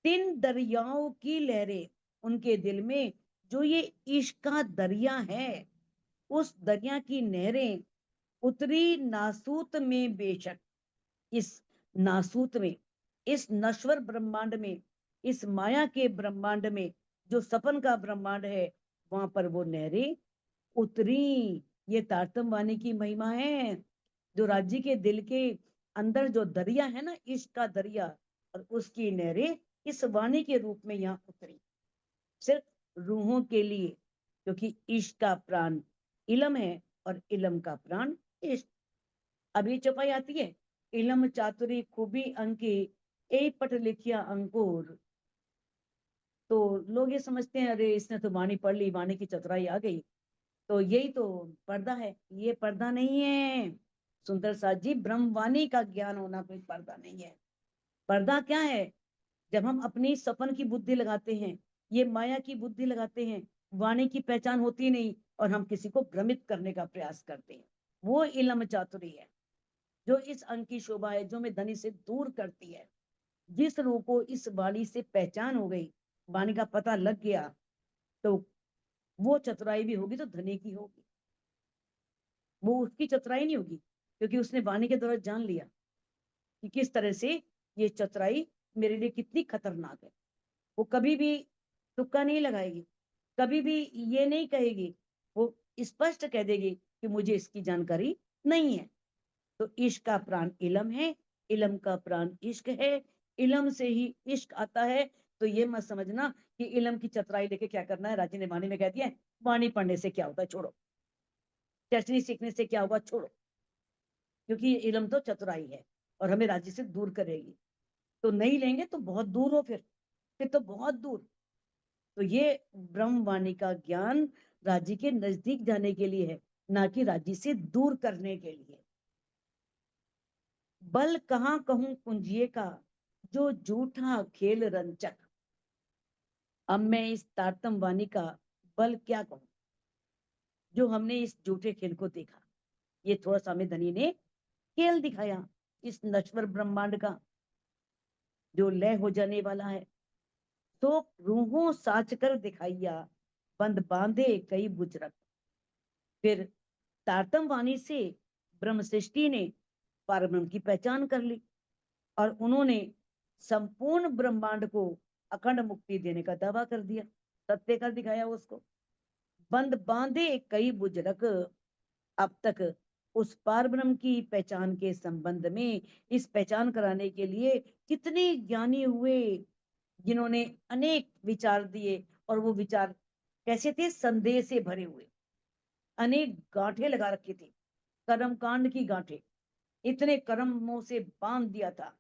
3 दरियाओं की लहरें उनके दिल में, जो ये इश्क का दरिया है, उस दरिया की नहरें उतरी नासूत में बेशक, इस नासूत में, इस नश्वर ब्रह्मांड में, इस माया के ब्रह्मांड में, जो सपन का ब्रह्मांड है, वहां पर वो नहरें उतरी। ये तारतम वाणी की महिमा है, जो राज्य के दिल के अंदर जो दरिया है ना, इश्क का दरिया, और उसकी नहरें इस वाणी के रूप में यहाँ उतरी, सिर्फ रूहों के लिए, क्योंकि इश्क का प्राण इलम है और इलम का प्राण इश्क। अभी चौपाई आती है, इलम चातुरी खूबी अंकी, ए पट लिखिया अंकुर, तो लोग ये समझते हैं अरे इसने तो वाणी पढ़ ली, वाणी की चतुराई आ गई, तो यही तो पर्दा है। ये पर्दा नहीं है सुंदर साथ जी, ब्रह्मवाणी का ज्ञान होना कोई पर्दा नहीं है। पर्दा क्या है? जब हम अपनी सपन की बुद्धि लगाते हैं, ये माया की बुद्धि लगाते हैं, वाणी की पहचान होती नहीं और हम किसी को भ्रमित करने का प्रयास करते हैं, वो इलम चातुरी है जो इस अंक की शोभा है, जो मैं धनी से दूर करती है। जिस रूह को इस वाणी से पहचान हो गई, वाणी का पता लग गया, तो वो चतुराई भी होगी तो धनी की होगी, वो उसकी चतुराई नहीं होगी, क्योंकि उसने वाणी के द्वारा जान लिया कि किस तरह से ये चतुराई मेरे लिए कितनी खतरनाक है। वो कभी भी तुक्का नहीं लगाएगी, कभी भी ये नहीं कहेगी, वो स्पष्ट कह देगी कि मुझे इसकी जानकारी नहीं है। तो इश्क का प्राण इलम है, इलम का प्राण इश्क है, इलम से ही इश्क आता है। तो ये मत समझना कि इलम की चतुराई लेके क्या करना है। राजी ने वाणी में कह दिया वाणी पढ़ने से क्या होता है, छोड़ो। चटनी सीखने से क्या होगा, छोड़ो। क्योंकि ये इलम तो चतुराई है और हमें राजी से दूर करेगी। तो नहीं लेंगे तो बहुत दूर हो, फिर तो बहुत दूर। तो ये ब्रह्मवाणी का ज्ञान राजी के नजदीक जाने के लिए है, ना कि राजी से दूर करने के लिए। बल कहाँ कहूं कुंजिए का, जो झूठा खेल रंचक। अब मैं इस तारतम वाणी का बल क्या कहूं, जो हमने इस झूठे खेल को देखा। ये थोड़ा सा हमें धनी ने खेल दिखाया इस नश्वर ब्रह्मांड का, जो लय हो जाने वाला है। तो रूहों साच कर दिखाइया, बंद बांधे कई बुजरक। फिर तारतम वाणी से ब्रह्म सृष्टि ने पारब्रह्म की पहचान कर ली और उन्होंने संपूर्ण ब्रह्मांड को अखंड मुक्ति देने का दावा कर दिया, सत्य कर दिखाया उसको। बंद बांधे कई बुजरक। अब तक उस पार ब्रह्म की पहचान के संबंध में, इस पहचान कराने के लिए कितने ज्ञानी हुए, जिन्होंने अनेक विचार दिए। और वो विचार कैसे थे? संदेह से भरे हुए, अनेक गांठें लगा रखी थी, कर्म कांड की गांठें। इतने कर्मों से बांध दिया था,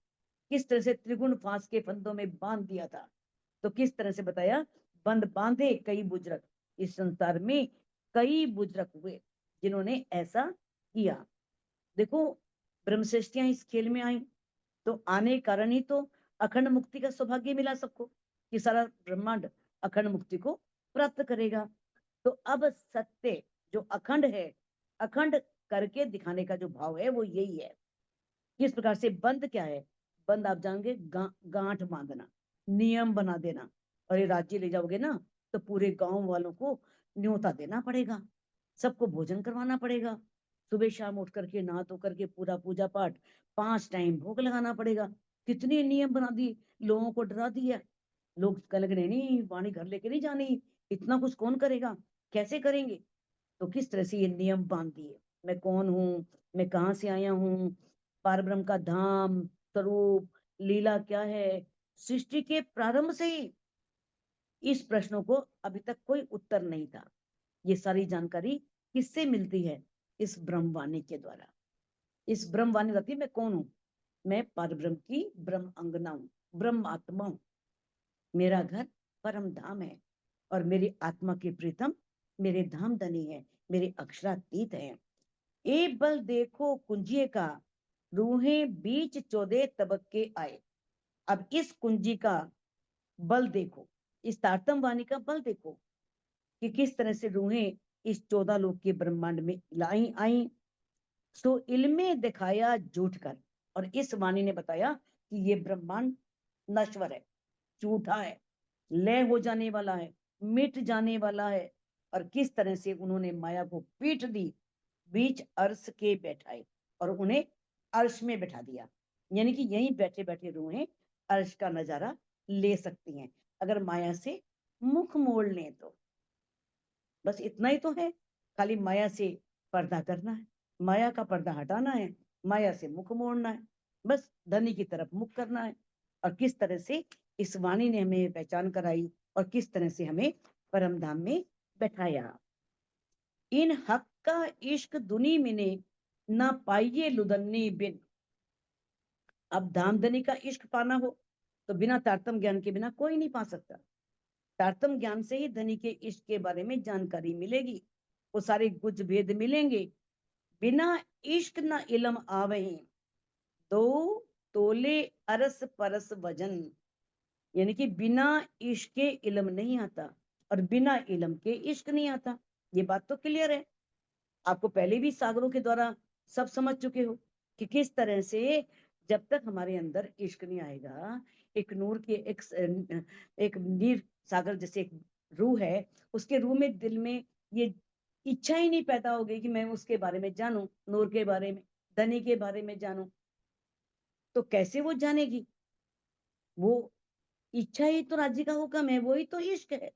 किस तरह से त्रिगुण फांस के फंदों में बांध दिया था। तो किस तरह से बताया? बंद बांधे कई बुजरक। इस संसार में कई बुजरक हुए जिन्होंने ऐसा किया। देखो, ब्रह्मश्रेष्ठियां इस खेल में आई तो आने कारण ही तो अखंड मुक्ति का सौभाग्य मिला सबको, कि सारा ब्रह्मांड अखंड मुक्ति को प्राप्त करेगा। तो अब सत्य जो अखंड है, अखंड करके दिखाने का जो भाव है वो यही है। किस प्रकार से? बंद क्या है? बंद आप जानेंगे, गांठ बांधना, नियम बना देना। और ये राज्य ले जाओगे ना तो पूरे गांव वालों को न्योता देना पड़ेगा, सबको भोजन करवाना पड़ेगा, सुबह शाम उठ करके नहा धो करके पूरा पूजा पाठ, 5 टाइम भोग लगाना पड़ेगा। कितने नियम बना दिए, लोगों को डरा दिया। लोग कह लगे नहीं वाणी घर लेके नहीं जानी, इतना कुछ कौन करेगा, कैसे करेंगे। तो किस तरह से ये नियम बांध दिए, मैं कौन हूँ, मैं कहाँ से आया हूँ, पारब्रह्म का धाम स्वरूप लीला क्या है। सृष्टि के प्रारंभ से ही इस प्रश्नों को अभी तक कोई उत्तर नहीं था। ये सारी जानकारी किससे मिलती है? इस ब्रह्मवाणी के द्वारा। इस ब्रह्मवाणी बताती है मैं कौन हूँ। मैं पारब्रह्म की ब्रह्म अंगना हूँ, ब्रह्म आत्मा हूँ। मेरा घर परम धाम है और मेरी आत्मा के प्रीतम मेरे धाम धनी है, मेरे अक्षरातीत है। ए बल देखो कुंजिए का, रूहें बीच 14 तबक्के आए। अब इस कुंजी का बल देखो, इस तारतम वाणी का बल देखो कि किस तरह से रूहें इस 14 लोक के ब्रह्मांड में लाई आई। सो इल्मे दिखाया झूठ कर। और इस वाणी ने बताया कि ये ब्रह्मांड नश्वर है, झूठा है, लय हो जाने वाला है, मिट जाने वाला है। और किस तरह से उन्होंने माया को पीट दी, बीच अर्श के बैठाए और उन्हें अर्श में बैठा दिया। यानी कि यहीं बैठे बैठे रूहें अर्श का नजारा ले सकती हैं, अगर माया से मुख मोड़ लें तो। बस इतना ही तो है, खाली माया से पर्दा करना है, माया का पर्दा हटाना है, माया से मुख मोड़ना है, बस धनी की तरफ मुख करना है। और किस तरह से इस वाणी ने हमें पहचान कराई और किस तरह से हमें परम धाम में बैठाया। इन हक का इश्क दुनी मिने, ना पाइये लुदन्नी बिन। अब धामधनी का इश्क पाना हो तो बिना तारतम ज्ञान के बिना कोई नहीं पा सकता। तारतम ज्ञान से ही धनी के इष्ट के बारे में जानकारी मिलेगी, वो सारे गुज भेद मिलेंगे। बिना इश्क न इलम आवहीं, दो तोले अरस परस वजन। यानी कि बिना इश्क के इल्म नहीं आता और बिना इल्म के इश्क नहीं आता। ये बात तो क्लियर है, आपको पहले भी सागरों के द्वारा सब समझ चुके हो कि किस तरह से जब तक हमारे अंदर इश्क नहीं आएगा, एक नूर की एक नीर सागर जैसे एक रूह है, उसके रूह में दिल में ये इच्छा ही नहीं पैदा होगी कि मैं उसके बारे में जानूं, नूर के बारे में, धनी के बारे में जानूं, तो कैसे वो जानेगी? वो इच्छा ही तो राज्य का हुक्म है, वही तो इश्क है।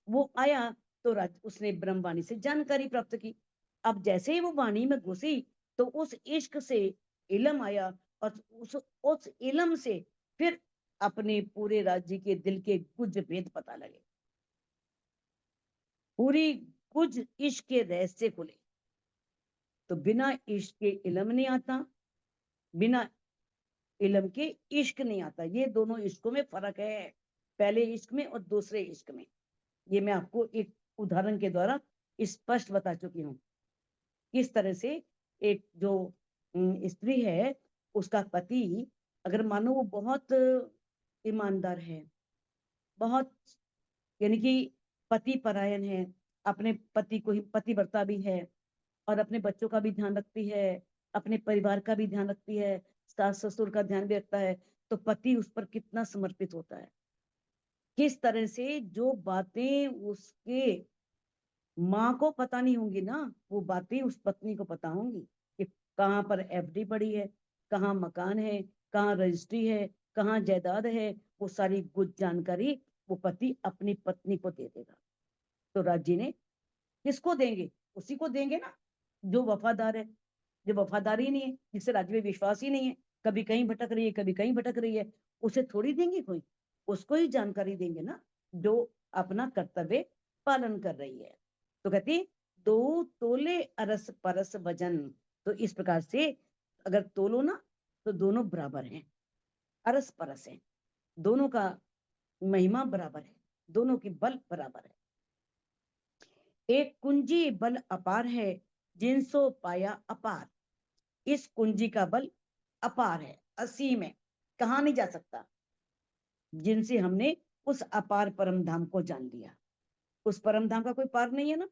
वो आया तो उसने ब्रह्मवाणी से जानकारी प्राप्त की। अब जैसे ही वो वाणी में घुसी तो उस इश्क से इलम आया और उस इलम से फिर अपने पूरे राज्य के दिल के कुछ भेद पता लगे, पूरी कुछ इश्क के रहस्य खुले। तो बिना इश्क के इलम नहीं आता, बिना इलम के इश्क नहीं आता। ये दोनों इश्कों में फर्क है, पहले इश्क में और दूसरे इश्क में। ये मैं आपको एक उदाहरण के द्वारा स्पष्ट बता चुकी हूँ। किस तरह से एक जो स्त्री है, उसका पति अगर मानो वो बहुत ईमानदार है, बहुत यानी कि पति परायण है, अपने पति को ही पतिव्रता भी है और अपने बच्चों का भी ध्यान रखती है, अपने परिवार का भी ध्यान रखती है, सास ससुर का ध्यान भी रखता है, तो पति उस पर कितना समर्पित होता है। किस तरह से जो बातें उसके माँ को पता नहीं होंगी ना, वो बातें उस पत्नी को पता होंगी कि कहाँ पर एफडी पड़ी है, कहाँ मकान है, कहाँ रजिस्ट्री है, कहाँ जायदाद है। वो सारी गुप्त जानकारी वो पति अपनी पत्नी को दे देगा। तो राज्य ने किसको देंगे? उसी को देंगे ना जो वफादार है। जो वफादारी नहीं है, जिससे राज्य में विश्वास ही नहीं है, कभी कहीं भटक रही है, कभी कहीं भटक रही है, उसे थोड़ी देंगे कोई, उसको ही जानकारी देंगे ना जो अपना कर्तव्य पालन कर रही है। तो कहती दो तोले अरस परस वजन। तो इस प्रकार से अगर तोलो ना तो दोनों बराबर हैं, अरस परस है, दोनों का महिमा बराबर है, दोनों की बल बराबर है। एक कुंजी बल अपार है, जिनसो पाया अपार। इस कुंजी का बल अपार है, असीम है, कहा नहीं जा सकता, जिनसे हमने उस अपार परम धाम को जान लिया। उस परम धाम का कोई पार नहीं है ना,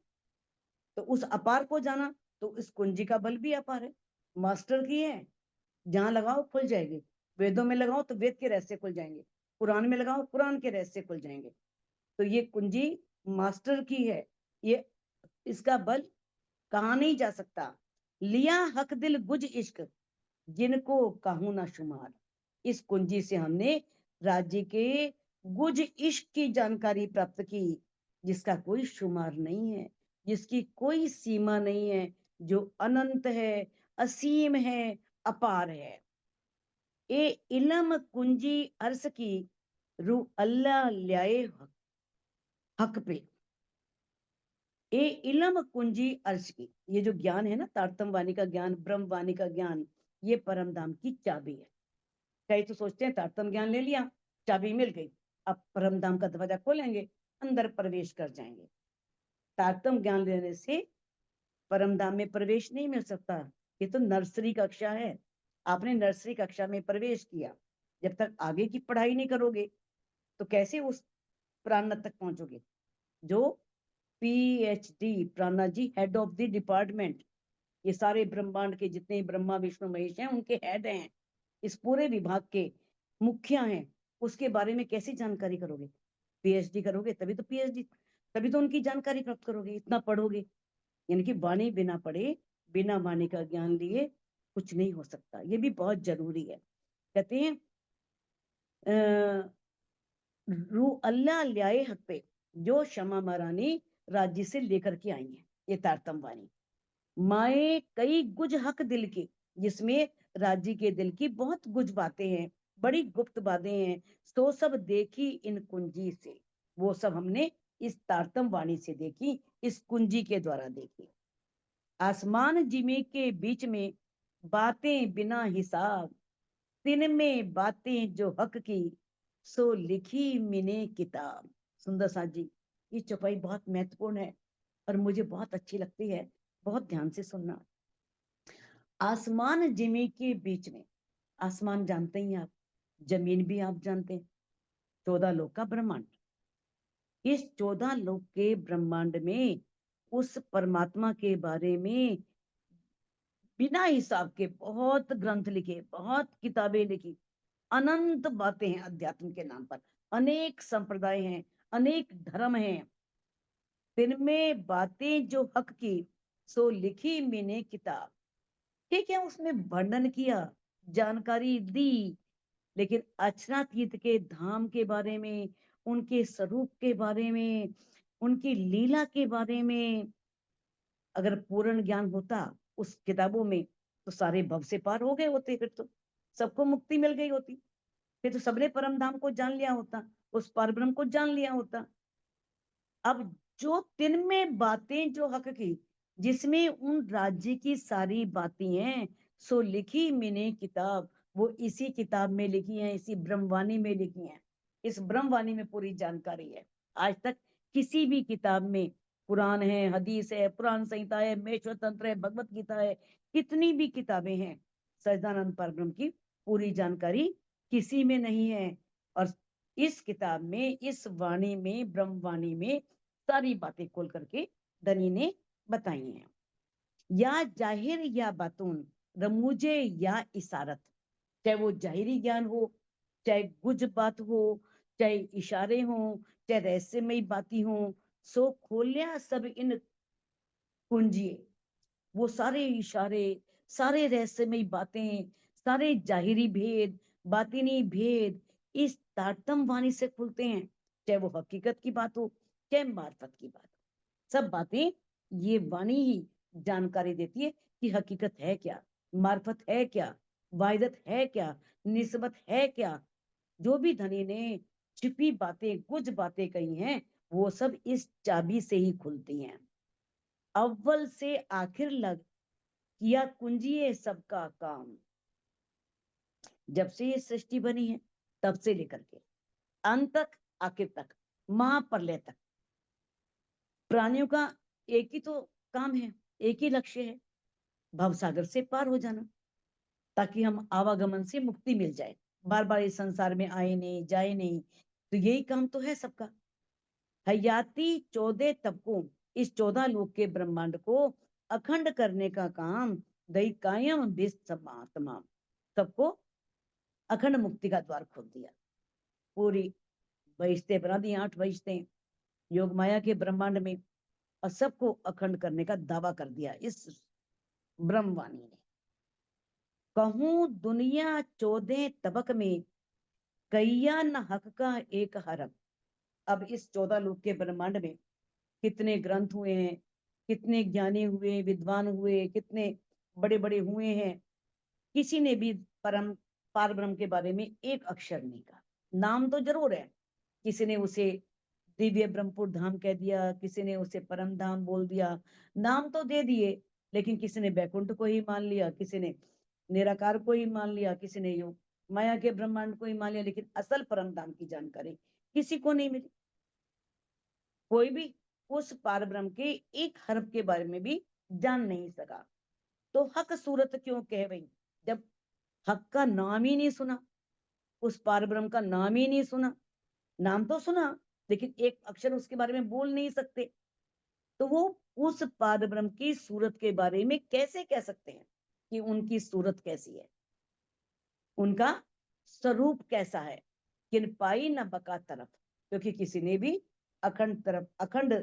तो उस अपार को जाना, तो इस कुंजी का बल भी अपार है, मास्टर की है, जहां लगाओ खुल जाएगी। वेदों में लगाओ तो वेद के रहस्य खुल जाएंगे, कुरान में लगाओ कुरान के रहस्य खुल जाएंगे। तो ये कुंजी मास्टर की है, ये इसका बल कहा नहीं जा सकता। लिया हक दिल गुज इश्क, जिनको कहूं ना शुमार। इस कुंजी से हमने राज्य के गुज इश्क की जानकारी प्राप्त की, जिसका कोई शुमार नहीं है, जिसकी कोई सीमा नहीं है, जो अनंत है, असीम है, अपार है। ए इलम कुंजी अर्श की, रू अल्लाह ल्याए हक पे। ए इलम कुंजी अर्श की, ये जो ज्ञान है ना, तारतम वाणी का ज्ञान, ब्रह्म वाणी का ज्ञान, ये परम धाम की चाबी है। कई तो सोचते हैं तारतम ज्ञान ले लिया, चाबी मिल गई, अब परम धाम का दरवाजा खोलेंगे, अंदर प्रवेश कर जाएंगे। तारतम ज्ञान लेने से परम धाम में प्रवेश नहीं मिल सकता। ये तो नर्सरी कक्षा है, आपने नर्सरी कक्षा में प्रवेश किया, जब तक आगे की पढ़ाई नहीं करोगे तो कैसे उस प्राणत तक पहुंचोगे? जो पीएचडी प्राणा जी हेड ऑफ द डिपार्टमेंट, ये सारे ब्रह्मांड के जितने ब्रह्मा विष्णु महेश हैं उनके हेड हैं, इस पूरे विभाग के मुखिया हैं, उसके बारे में कैसी जानकारी करोगे? पीएचडी करोगे तभी तो पीएचडी, तभी तो उनकी जानकारी प्राप्त करोगे, इतना पढ़ोगे। यानी कि वाणी बिना पढ़े, बिना वाणी का ज्ञान लिए कुछ नहीं हो सकता, ये भी बहुत जरूरी है। कहते हैं रू अल्लाह ल्याए हक पे, जो क्षमा महारानी राज्य से लेकर के आई है, ये तारतम वाणी। माए कई गुज हक दिल की, जिसमें राज्य के दिल की बहुत गुज बातें हैं, बड़ी गुप्त बातें हैं, तो सब देखी इन कुंजी से। वो सब हमने इस तारतम वाणी से देखी, इस कुंजी के द्वारा देखी। आसमान जिमी के बीच में बातें बिना हिसाब, दिन में बातें जो हक की, सो लिखी मिने किताब। सुंदर साथ जी, ये चौपाई बहुत महत्वपूर्ण है और मुझे बहुत अच्छी लगती है, बहुत ध्यान से सुनना। आसमान जमीन के बीच में, आसमान जानते ही आप, जमीन भी आप जानते हैं, 14 लोक का ब्रह्मांड। इस 14 लोक के ब्रह्मांड में उस परमात्मा के बारे में बिना हिसाब के बहुत ग्रंथ लिखे, बहुत किताबें लिखी, अनंत बातें हैं अध्यात्म के नाम पर, अनेक संप्रदाय हैं, अनेक धर्म हैं। तिनमें बातें जो हक की, सो लिखी मैंने किताब। ठीक है, उसमें वर्णन किया, जानकारी दी, लेकिन अक्षरातीत के धाम के बारे में, उनके स्वरूप के बारे में, उनकी लीला के बारे में अगर पूर्ण ज्ञान होता उस किताबों में, तो सारे भव से पार हो गए होते, फिर तो सबको मुक्ति मिल गई होती, फिर तो सबने परम धाम को जान लिया होता, उस पार ब्रह्म को जान लिया होता। अब जो तिन में बातें जो हक की, जिसमें उन राज्य की सारी बातें हैं, सो लिखी मैंने किताब, वो इसी किताब में लिखी है, इसी ब्रह्मवाणी में लिखी है। इस ब्रह्मवाणी में पूरी जानकारी है। आज तक किसी भी किताब में, कुरान है, हदीस है, पुराण संहिता है, मेश्वर तंत्र है, भगवत गीता है, कितनी भी किताबें हैं, सच्चिदानंद परब्रह्म की पूरी जानकारी किसी में नहीं है। और इस किताब में, इस वाणी में, ब्रह्मवाणी में सारी बातें खोल करके धनी ने बताई हैं। या जाहिर या बातून, रमूजे या इशारत, चाहे वो जाहिरी ज्ञान हो, चाहे गुज बात हो, चाहे इशारे हो, चाहे रहस्यमयी बातें हो, सो खोलिया सब इन कुंजिए। वो सारे इशारे, सारे रहस्यमयी बातें, सारे जाहिरी भेद, बातिनी भेद इस तारतम वाणी से खुलते हैं। चाहे वो हकीकत की बात हो, चाहे मार्फत की बात हो, सब बातें ये वाणी ही जानकारी देती है कि हकीकत है क्या, मार्फत है क्या, वायदत है क्या, निस्बत है क्या। जो भी धनी ने छिपी बातें, कुछ बातें कही हैं, वो सब इस चाबी से ही खुलती हैं। अव्वल से आखिर लग किया कुंजिए सबका काम। जब से ये सृष्टि बनी है तब से लेकर के अंत तक, आखिर तक, महाप्रलय तक, प्राणियों का एक ही तो काम है, एक ही लक्ष्य है, भवसागर से पार हो जाना, ताकि हम आवागमन से मुक्ति मिल जाए, बार बार इस संसार में आए नहीं, जाए नहीं। तो यही काम तो है सबका। हयाती 14 तबकों, इस 14 लोक के ब्रह्मांड को अखंड करने का काम दई कायम बिस तमाम, सबको अखंड मुक्ति का द्वार खोल दिया। पूरी बहिश्ते बना दी, 8 बहिश्ते योग माया के ब्रह्मांड में, और सबको अखंड करने का दावा कर दिया इस ब्रह्मवाणी ने। कहूं दुनिया 14 तबक में, कैया न हक का एक हरफ। अब इस 14 लोक के ब्रह्मांड में कितने ग्रंथ हुए हैं, कितने ज्ञानी हुए, विद्वान हुए, कितने बड़े बड़े हुए हैं, किसी ने भी परम पार ब्रह्म के बारे में एक अक्षर नहीं कहा। नाम तो जरूर है, किसी ने उसे दिव्य ब्रह्मपुर धाम कह दिया, किसी ने उसे परम धाम बोल दिया, नाम तो दे दिए, लेकिन किसी ने बैकुंठ को ही मान लिया, किसी ने निराकार को ही मान लिया, किसी ने योग माया के ब्रह्मांड को ही मान लिया, लेकिन असल परम धाम की जानकारी किसी को नहीं मिली। कोई भी उस पार ब्रह्म के एक हर्फ के बारे में भी जान नहीं सका। तो हक सूरत क्यों कह गई, जब हक का नाम ही नहीं सुना, उस पार ब्रह्म का नाम ही नहीं सुना, नाम तो सुना लेकिन एक अक्षर उसके बारे में बोल नहीं सकते, तो वो उस पार ब्रह्म की सूरत के बारे में कैसे कह सकते हैं कि उनकी सूरत कैसी है, उनका स्वरूप कैसा है। किन पाई न बका तरफ, क्योंकि किसी ने भी अखंड तरफ, अखंड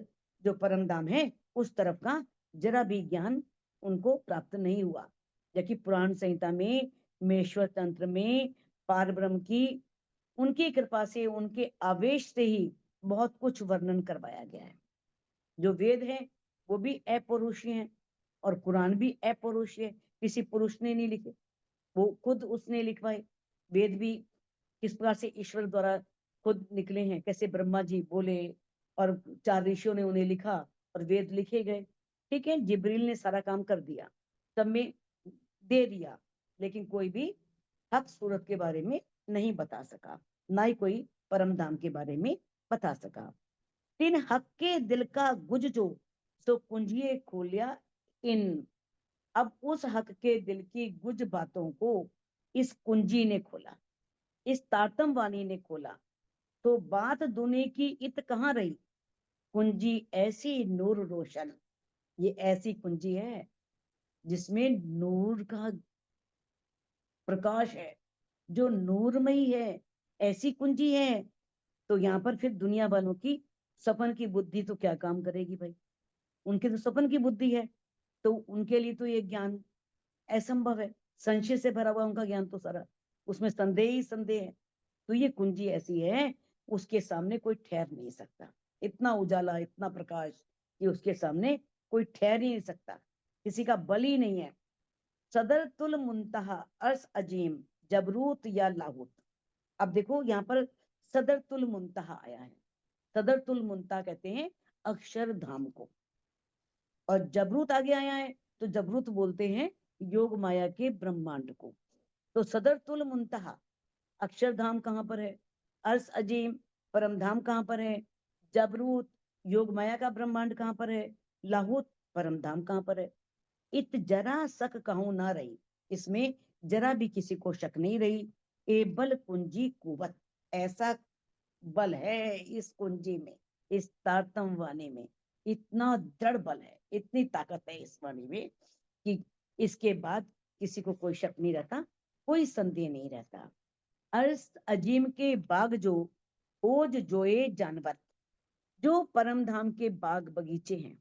जो परम धाम है उस तरफ का जरा भी ज्ञान उनको प्राप्त नहीं हुआ। जबकि पुराण संहिता में, मेश्वर तंत्र में पार ब्रह्म की उनकी कृपा से, उनके आवेश से ही बहुत कुछ वर्णन करवाया गया है। जो वेद है वो भी अपौरुषीय हैं, और कुरान भी अपौरुषीय है, किसी पुरुष ने नहीं लिखे, वो खुद उसने लिखवाए। वेद भी किस प्रकार से ईश्वर द्वारा खुद निकले हैं, कैसे ब्रह्मा जी बोले और 4 ऋषियों ने उन्हें लिखा और वेद लिखे गए। ठीक है, जिब्रील ने सारा काम कर दिया, सब में दे दिया, लेकिन कोई भी हक सूरत के बारे में नहीं बता सका, ना ही कोई परम धाम के बारे में बता सका। तिन हक के दिल का गुज जो, सो कुंजिए खोलिया इन। अब उस हक के दिल की गुज बातों को इस कुंजी ने खोला, इस तारतम वाणी ने खोला। तो बात दुनिया की इत कहाँ रही, कुंजी ऐसी नूर रोशन। ये ऐसी कुंजी है जिसमें नूर का प्रकाश है, जो नूरमयी है, ऐसी कुंजी है। तो यहाँ पर फिर दुनिया वालों की सपन की बुद्धि तो क्या काम करेगी भाई, उनके तो सपन की बुद्धि है, तो उनके लिए तो ये ज्ञान असंभव है, संशय से भरा हुआ उनका ज्ञान तो सारा, उसमें संदेह ही संदेह है। तो ये कुंजी ऐसी है, उसके सामने कोई ठहर नहीं सकता। इतना उजाला, इतना प्रकाश कि उसके सामने कोई ठहर ही नहीं सकता, किसी का बल ही नहीं है। सदर तुल मुंतहा अर्स अजीम, जबरूत या लाहूत। अब देखो यहाँ पर सदर तुल मुंतहा आया है। सदर तुल मुंतहा कहते हैं अक्षरधाम को, और जबरूत आगे आया है तो जबरूत बोलते हैं योग माया के ब्रह्मांड को। तो सदर तुल मुंतहा अक्षरधाम कहाँ पर है, अर्श अजीम परम धाम कहाँ पर है, जबरूत योग माया का ब्रह्मांड कहाँ पर है, लाहूत परम धाम कहाँ पर है। इत जरा शक कहूं ना रही, इसमें जरा भी किसी को शक नहीं रही। ए बल कुंजी कुवत, ऐसा बल है इस कुंजी में, इस तारतम वाणी में, इतना दृढ़ बल है, इतनी ताकत है इस वाणी में कि इसके बाद किसी को कोई शक नहीं रहता, कोई संदेह नहीं रहता। अर्श अजीम के बाग जो, ओज जोए जानवर, जो परम धाम के बाग बगीचे हैं,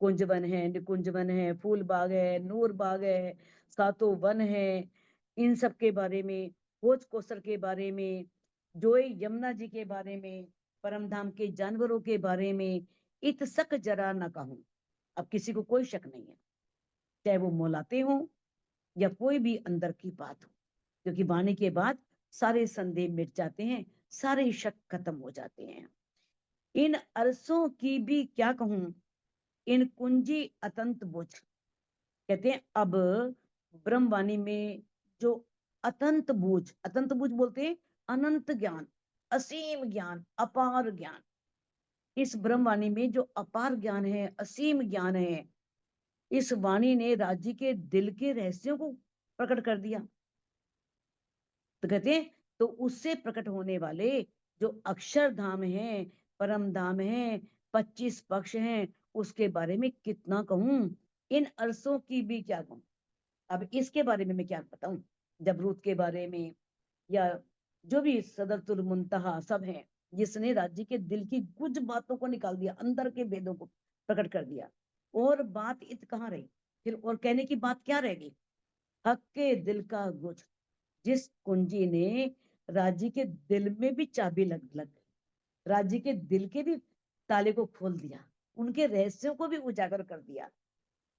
कुंजवन है, निकुंजवन है, फूल बाग है, नूर बाग है, सातों वन है, इन सब के बारे में, भोज कोसर के बारे में, जोए यमुना जी के बारे में, परम धाम के जानवरों के बारे में, इत सक जरा न कहूं। अब किसी को कोई शक नहीं है, चाहे वो मोलाते हो या कोई भी अंदर की बात हो, क्योंकि वाणी के बाद सारे संदेह मिट जाते हैं, सारे शक खत्म हो जाते हैं। इन अरसों की भी क्या कहूं, इन कुंजी अतंत बुझ, कहते हैं अब ब्रह्मवाणी में जो अतंत बुझ बोलते हैं अनंत ज्ञान, असीम ज्ञान, अपार ज्ञान। इस ब्रह्मवाणी में जो अपार ज्ञान है, असीम ज्ञान है, इस वाणी ने राज्य के दिल के रहस्यों को प्रकट कर दिया। तो कहते हैं तो उससे प्रकट होने वाले जो अक्षरधाम है, परम धाम है, 25 पक्ष हैं, उसके बारे में कितना कहूं, इन अरसों की भी क्या कहूं। अब इसके बारे में मैं क्या बताऊं, जबरूत के बारे में, या जो भी सदरतुल मुंतहा सब है, जिसने राज्य के दिल की कुछ बातों को निकाल दिया, अंदर के भेदों को प्रकट कर दिया। और बात इत कहाँ रही, फिर और कहने की बात क्या रह गई। हक के दिल का गुज, जिस कुंजी ने राज्य के दिल में भी चाबी लग गई, राज्य के दिल के भी ताले को खोल दिया, उनके रहस्यों को भी उजागर कर दिया।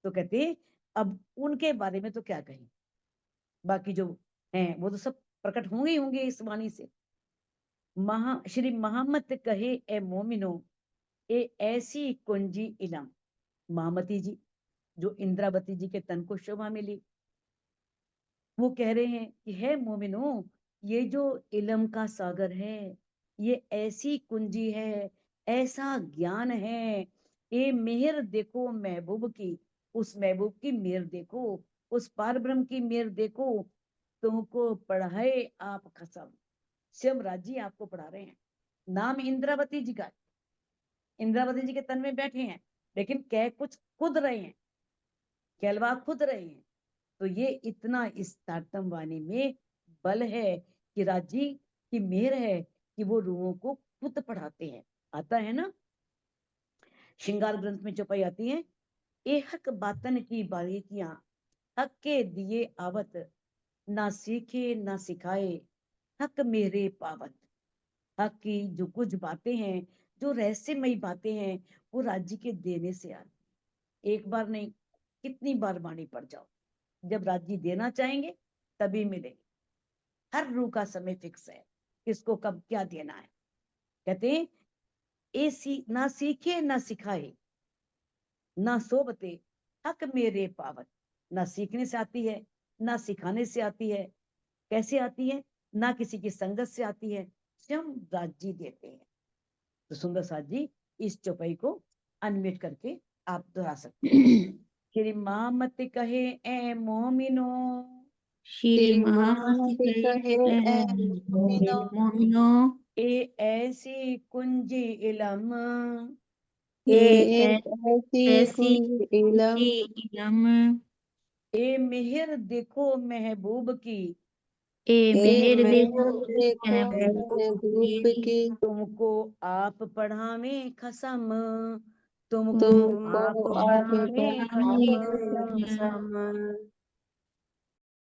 तो कहते अब उनके बारे में तो क्या कहें, बाकी जो हैं वो तो सब प्रकट होंगे ही होंगे इस वाणी से। श्री मोहम्मद कहे ए मोमिनो, ए ऐसी कुंजी इलम। महामती जी जो इंद्रावती जी के तन को शोभा मिली, वो कह रहे हैं कि है मोमिनो, ये जो इलम का सागर है, ये ऐसी कुंजी है, ऐसा ज्ञान है। ये मेहर देखो महबूब की, उस महबूब की मेहर देखो, उस पार ब्रह्म की मेहर देखो। तुमको पढ़ाए आप कसम, शिवराज जी आपको पढ़ा रहे हैं। नाम इंद्रावती जी का, इंद्रावती जी के तन में बैठे हैं, लेकिन कह कुछ खुद रहे हैं, कहलवा खुद रहे हैं। तो ये इतना इस तारतम वाणी में बल है कि राजी की मेहर है कि वो रूहों को खुद पढ़ाते हैं। आता है ना श्रृंगार ग्रंथ में चौपाई आती है, ए हक बातन की बारीकियां, हक के दिए आवत, ना सीखे ना सिखाए, हक मेरे पावत। हक की जो कुछ बातें हैं, जो रहस्यमयी बातें हैं, वो राज्य के देने से आती, एक बार नहीं कितनी बार वाणी पढ़ जाओ, जब राज्य देना चाहेंगे तभी मिलेगी। हर रूह का समय फिक्स है, किसको कब क्या देना है। कहते हैं ना सीखे ना सिखाए, ना सोबते, हक मेरे पावत। ना सीखने से आती है, ना सिखाने से आती है। कैसे आती है, ना किसी की संगत से आती है, स्वयं राज जी देते हैं। तो सुंदर साथ जी इस चौपाई को अनम्यूट करके आप दोहरा सकते हैं। श्री माँ मत कहे ए मोमिनो, श्री महामत कहे ए मोमिनो, ए ऐसी कुंजी इलम, ये ऐसी ऐसी इलम, इलम, ए मेहर देखो महबूब की, ए मेहर देखो देखो महबूब की, तुमको आप पढ़ावे खसम, तुमको तुमको आप आप पढ़ावे पढ़ावे खसम। कसम।